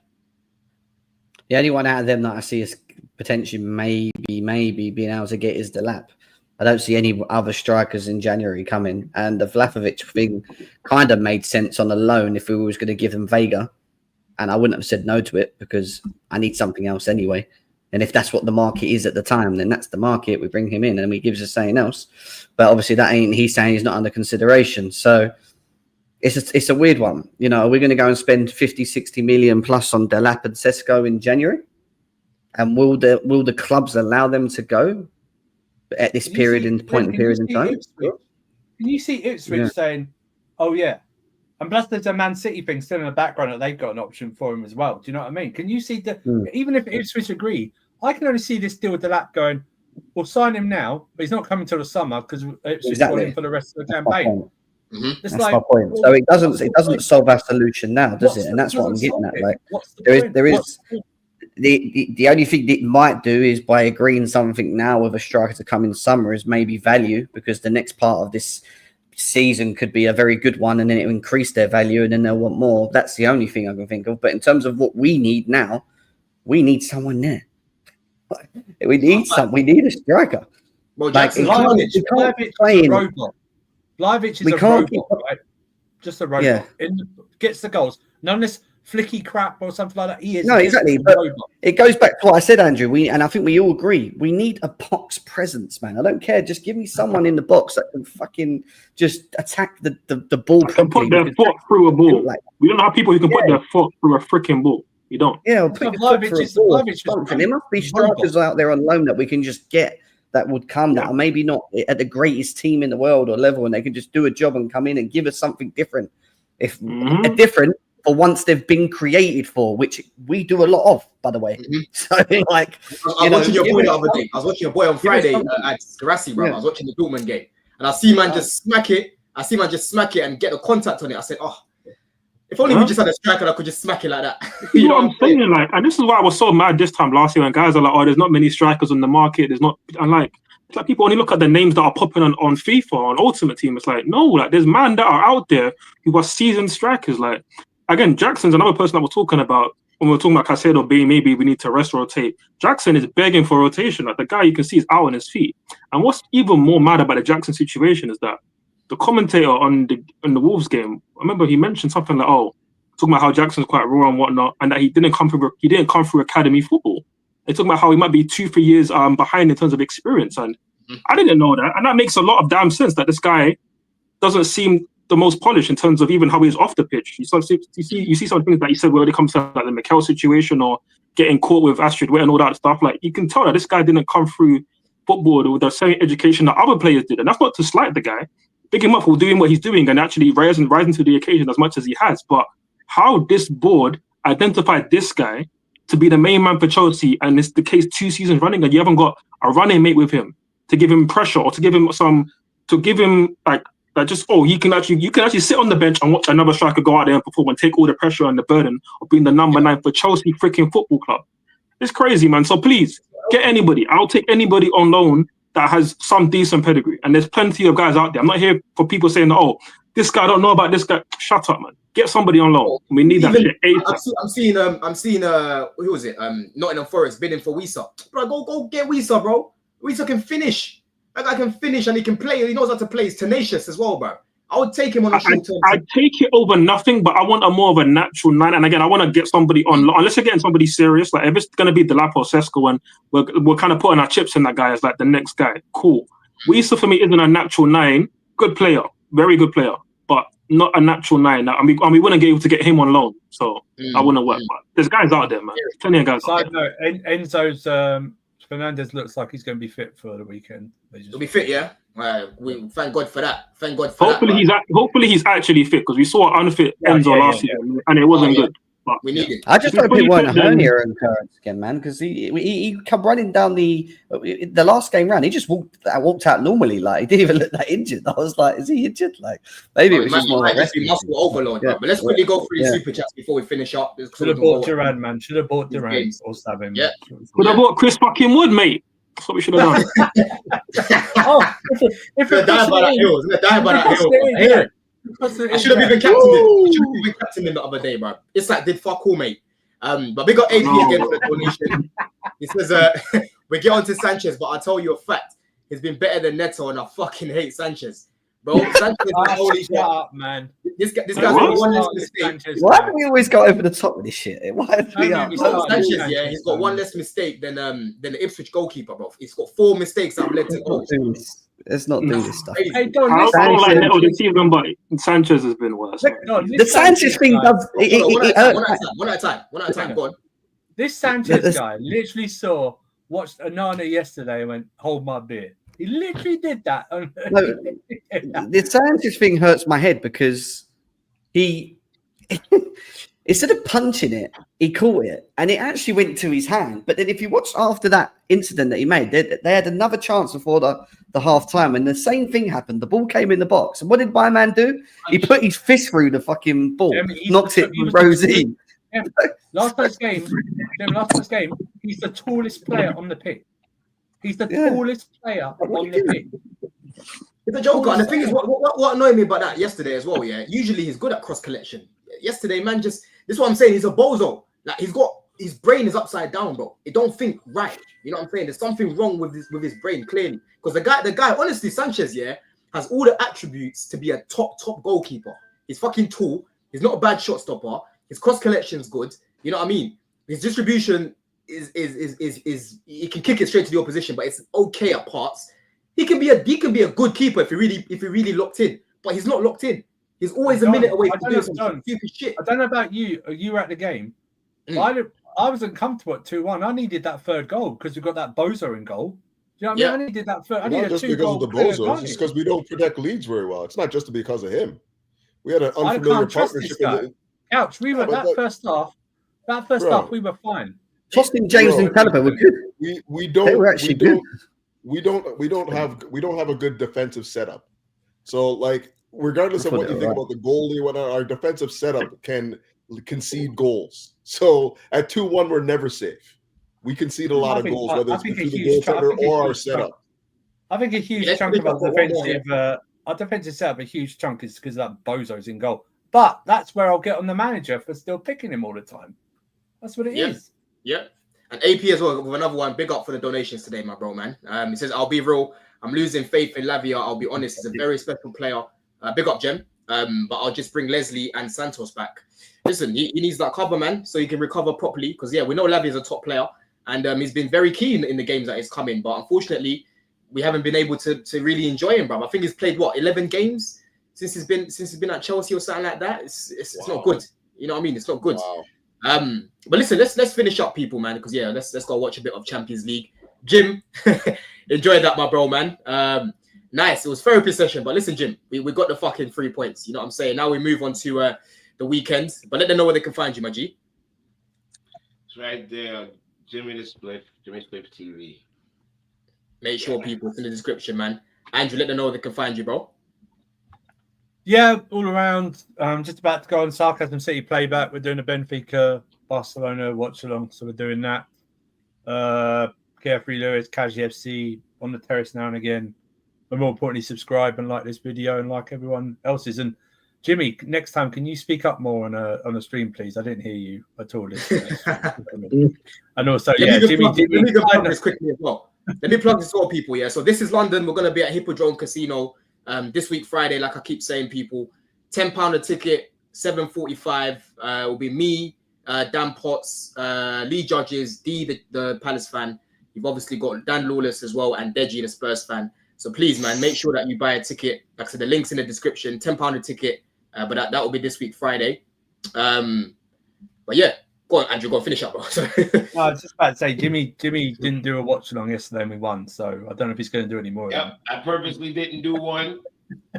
The only one out of them that I see is potentially maybe being able to get is Delap. I don't see any other strikers in January coming, and the Vlahovic thing kind of made sense on a loan if we was going to give them Vega. And I wouldn't have said no to it because I need something else anyway. And if that's what the market is at the time, then that's the market. We bring him in and he gives us something else. But obviously that ain't, he's saying he's not under consideration. So it's a weird one. You know, are we going to go and spend 50, 60 million plus on Delap and Sesko in January? And will the clubs allow them to go at this point in time? Can you see Ipswich saying, "Oh yeah," and plus there's a Man City thing still in the background that they've got an option for him as well. Do you know what I mean? Can you see that? Even if Ipswich agree, I can only see this deal with Delap going, "We'll sign him now, but he's not coming till the summer because Ipswich want him for the rest of the campaign." That's my point. So it doesn't solve our solution now, does it? And that's what I'm getting at. Like there is. The only thing it might do is by agreeing something now with a striker to come in summer is maybe value, because the next part of this season could be a very good one and then it will increase their value and then they'll want more. That's the only thing I can think of. But in terms of what we need now, we need someone there. We need a striker. Well, like, Jackson, Blivic is a robot. Blivic is a robot, right? Just a robot. Yeah. Gets the goals. None of this flicky crap or something like that. He is. No, exactly. But it goes back to what I said, Andrew. And I think we all agree. We need a box presence, man. I don't care. Just give me someone in the box that can fucking just attack the ball. Can put their foot through a ball. Like, we don't have people who can put their foot through a freaking ball. You don't. Yeah, there must be strikers out there on loan that we can just get that would come that are maybe not at the greatest team in the world or level, and they can just do a job and come in and give us something different. If different. For once they've been created for, which we do a lot of, by the way. So, like, I was watching your boy the other day. I was watching your boy on Friday at Garnacho, bro. I was watching the Dortmund game, and I see man just smack it. And get the contact on it. I said, oh, if only we just had a striker that could just smack it like that. You know what I'm saying? Like, and this is why I was so mad this time last year when guys are like, oh, there's not many strikers on the market. It's like people only look at the names that are popping on FIFA, on Ultimate Team. It's like, no, like there's man that are out there who are seasoned strikers. Like, again, Jackson's another person that we're talking about when we're talking about Caicedo being maybe we need to rotate. Jackson is begging for rotation. Like, the guy you can see is out on his feet. And what's even more mad about the Jackson situation is that the commentator on the Wolves game, I remember he mentioned something like, oh, talking about how Jackson's quite raw and whatnot, and that he didn't come through academy football. They're talking about how he might be 2-3 years behind in terms of experience. And I didn't know that. And that makes a lot of damn sense that this guy doesn't seem the most polished in terms of even how he is off the pitch. You see some things that he said when it comes to like the Mikel situation or getting caught with Astrid Wet and all that stuff. Like, you can tell that this guy didn't come through football with the same education that other players did. And that's not to slight the guy. Big him up for doing what he's doing and actually rising to the occasion as much as he has. But how this board identified this guy to be the main man for Chelsea, and it's the case 2 seasons running, and you haven't got a running mate with him to give him pressure or to give him you can actually sit on the bench and watch another striker go out there and perform and take all the pressure and the burden of being the number 9 for Chelsea freaking football club. It's crazy, man. So please get anybody. I'll take anybody on loan that has some decent pedigree. And there's plenty of guys out there. I'm not here for people saying, oh, this guy, I don't know about this guy. Shut up, man. Get somebody on loan. We need that shit. I'm seeing who was it? Nottingham Forest bidding for Wisa. Bro, go get Wisa, bro. Wisa can finish. That guy can finish and he can play. He knows how to play. He's tenacious as well, bro. I would take him on a short term. I'd take it over nothing, but I want a more of a natural 9. And again, I want to get somebody on, unless you're getting somebody serious. Like, if it's going to be Delap or Sesko, and we're kind of putting our chips in that guy as like the next guy, cool. Wisa for me isn't a natural 9. Good player, very good player, but not a natural 9. And we wouldn't get able to get him on loan, so I wouldn't work. But there's guys out there, man. Plenty of guys out there. Enzo's Fernandez looks like he's going to be fit for the weekend. He'll be fit, yeah. We thank God for that. Hopefully he's actually fit, because we saw unfit Enzo last year and it wasn't good. But we need it. I just hope it weren't a hernia occurrence again, man, because he come running down the last game round. He just walked out normally, like he didn't even look that injured. I was like, is he injured? Like, maybe it was just more muscle overload. Yeah. But let's quickly go through the super chats before we finish up. Should have bought Duran, man. Should have bought Duran or stab him. Yeah. Could have bought Chris fucking Wood, mate. That's what we should have done. If it died by that hill, I should have even captained him the other day, bro. It's like did fuck all, mate. But we got AP again for the donation. He says, we get on to Sanchez, but I'll tell you a fact. He's been better than Neto, and I fucking hate Sanchez. Bro, Sanchez is holy shit. Up, man. This guy's got one less mistake. Why do we always go over the top with this shit? Sanchez, yeah, he's got one less mistake than the Ipswich goalkeeper, bro. He's got 4 mistakes that have led to goals. Let's not do this stuff. Hey, Don, How listen, like Sanchez- Neto this season, but Sanchez has been worse. man. Don, The this Sanchez thing guy- does. One at a time, one It- at a time. Go on. This Sanchez This- guy literally watched Anana yesterday and went, hold my beer. He literally did that. No, the Sanchez thing hurts my head because he, instead of punching it, he caught it and it actually went to his hand. But then if you watch after that incident that he made, they had another chance before the half time and the same thing happened. The ball came in the box. And what did my man do? He put his fist through the fucking ball, knocked it from Rosie. Last night's game, he's the tallest player on the pitch. He's the tallest player on the pitch. He's a joker. And the thing is, what annoyed me about that yesterday as well, yeah, usually he's good at cross collection. Yesterday, man, this is what I'm saying. He's a bozo. Like, his brain is upside down, bro. It don't think right. You know what I'm saying? There's something wrong with his brain, clearly. Because the guy, honestly, Sanchez, yeah, has all the attributes to be a top goalkeeper. He's fucking tall. He's not a bad shot stopper. His cross collection's good. You know what I mean? His distribution is he can kick it straight to the opposition, but it's okay at parts. He can be a good keeper if he really locked in, but he's not locked in. He's always a minute away from doing some stupid shit. I don't know about you. You were at the game. I wasn't comfortable at 2-1. I needed that third goal because we got that bozo in goal. Do you know what I mean? I needed that third. I needed just a because of the clear bozos, it's because we don't protect leads very well. It's not just because of him. We had an unfamiliar partnership. Couch. We were that first half. That first half, we were fine. Justin James and Caliber were good. We don't. They were actually good. We don't have a good defensive setup. So like, regardless of what you think about the goalie, whatnot, our defensive setup can concede goals. So at 2-1, we're never safe. We concede a lot of goals, whether it's through the goaltender or our setup. I think a huge chunk of our defensive setup, a huge chunk is because that bozo's in goal. But that's where I'll get on the manager for still picking him all the time. That's what it is. Yeah. And AP as well with another one. Big up for the donations today, my bro, man. He says, I'll be real. I'm losing faith in Lavia. I'll be honest. He's a very special player. Big up, Jem. But I'll just bring Leslie and Santos back. Listen, he needs that cover, man, so he can recover properly. Because, we know Lavia's a top player. And he's been very keen in the games that he's come in. But unfortunately, we haven't been able to really enjoy him, bro. I think he's played, 11 games since he's been at Chelsea or something like that. It's not good. You know what I mean? It's not good. Wow. But listen, let's finish up, people, man, because let's go watch a bit of Champions League. Jim, enjoyed that, my bro, man. Nice. It was therapy session, but listen, Jim, we got the fucking 3 points. You know what I'm saying? Now we move on to the weekend, but let them know where they can find you, my G. It's right there, Jimmy Spliff TV. Make sure people, it's in the description, man. Andrew, let them know where they can find you, bro. Yeah, all around. Just about to go on Sarcasm City playback. We're doing a Benfica Barcelona watch along, so we're doing that. Carefree Lewis, Kaji FC on the terrace now and again. But more importantly, subscribe and like this video and like everyone else's. And Jimmy, next time, can you speak up more on a stream, please? I didn't hear you at all. And also, Jimmy. Let me plug this quickly as well. Let me plug this to all people. Yeah, so this is London. We're gonna be at Hippodrome Casino. This week, Friday, like I keep saying, people, £10 a ticket, 7:45. Will be me, Dan Potts, Lee Judges, D, the Palace fan. You've obviously got Dan Lawless as well, and Deji, the Spurs fan. So please, man, make sure that you buy a ticket. Like I said, the link's in the description. £10 a ticket, but that will be this week, Friday. But yeah, go on, Andrew, go on, finish up, bro. No, I was just about to say, Jimmy didn't do a watch along yesterday and we won, so I don't know if he's going to do any more. Yep, I purposely didn't do one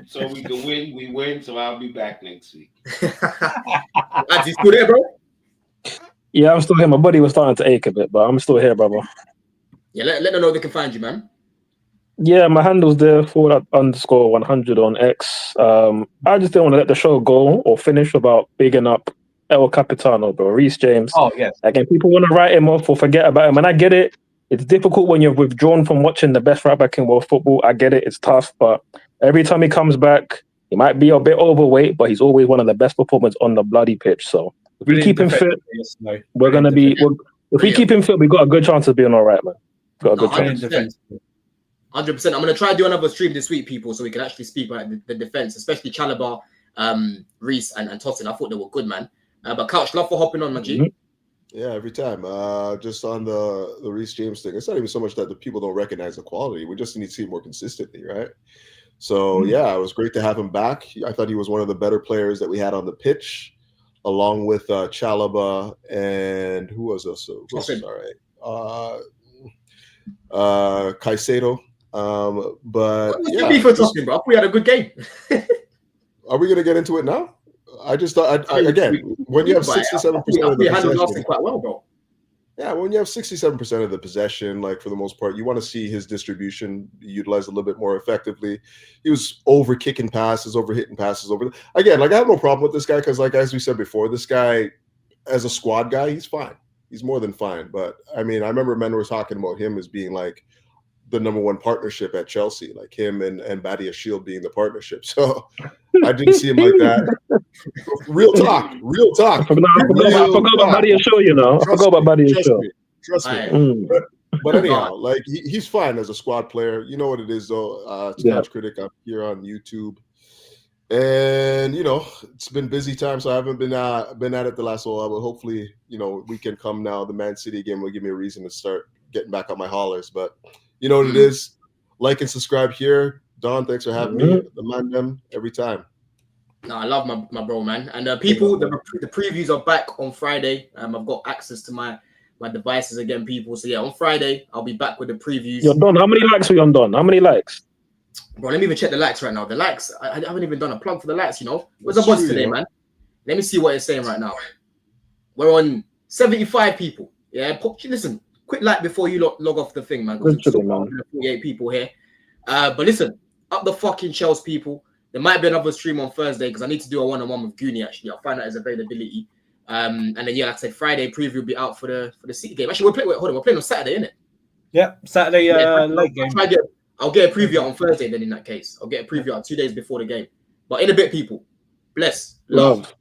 so we can win. We win, so I'll be back next week. Andrew, still there, bro? Yeah, I'm still here. My body was starting to ache a bit, but I'm still here, brother. Yeah, let them know they can find you, man. Yeah, my handle's there for _100 on X. I just didn't want to let the show go or finish without bigging up El Capitano, bro, Reece James. Oh, yes. Again, people want to write him off or forget about him, and I get it. It's difficult when you're withdrawn from watching the best right back in world football. I get it. It's tough, but every time he comes back, he might be a bit overweight, but he's always one of the best performers on the bloody pitch. So if we keep him fit, we're going to be... If we keep him fit, we've got a good chance of being all right, man. Got a good chance. 100%. I'm going to try to do another stream this week, people, so we can actually speak about the defense, especially Chalobah, Reece, and Totten. I thought they were good, man. But Couch, love for hopping on, my G. Yeah, every time. Just on the Reece James thing, it's not even so much that the people don't recognize the quality. We just need to see it more consistently, right? So yeah, it was great to have him back. I thought he was one of the better players that we had on the pitch, along with Chalaba and who was also all right. Caicedo. But What's yeah, your beef with Tosin, bro? We had a good game. are we gonna get into it now? I just thought again, when you have 67% of the handled possession, quite well, bro. yeah, when you have 67% of the possession, like for the most part, you want to see his distribution utilized a little bit more effectively. He was over kicking passes, over hitting passes, again. Like I have no problem with this guy because, like as we said before, this guy as a squad guy, he's fine. He's more than fine. But I mean, I remember men were talking about him as being like the number one partnership at Chelsea, like him and Badia Shield being the partnership. So I didn't see him like that. Real talk. I forgot about Badia Show, you know. I forgot about Badia Show. Trust me. But anyhow, like he's fine as a squad player. You know what it is, though. Couch Critic up here on YouTube. And, you know, it's been busy time, so I haven't been at it the last while. But hopefully, you know, we can come now. The Man City game will give me a reason to start getting back on my hollers. But you know what it is. Like and subscribe here. Don, thanks for having me. The man them every time. No, I love my bro, man. And people, the previews are back on Friday. I've got access to my devices again, people. So yeah, on Friday I'll be back with the previews. You're done. How many likes are we on, Don? How many likes? Bro, let me even check the likes right now. The likes, I haven't even done a plug for the likes, you know. Where's the buzz today, man? Let me see what it's saying right now. We're on 75 people. Yeah, listen, quick like before you log off the thing, man. Because it's 48 people here. But listen, up the fucking Chels, people. There might be another stream on Thursday because I need to do a one-on-one with Goonie, actually. I'll find out his availability. And then, yeah, like I said, Friday preview will be out for the City game. Actually, we're playing on Saturday, innit? Yeah, Saturday late game. I'll get a preview on Thursday then in that case. I'll get a preview out 2 days before the game. But in a bit, people. Bless. Love.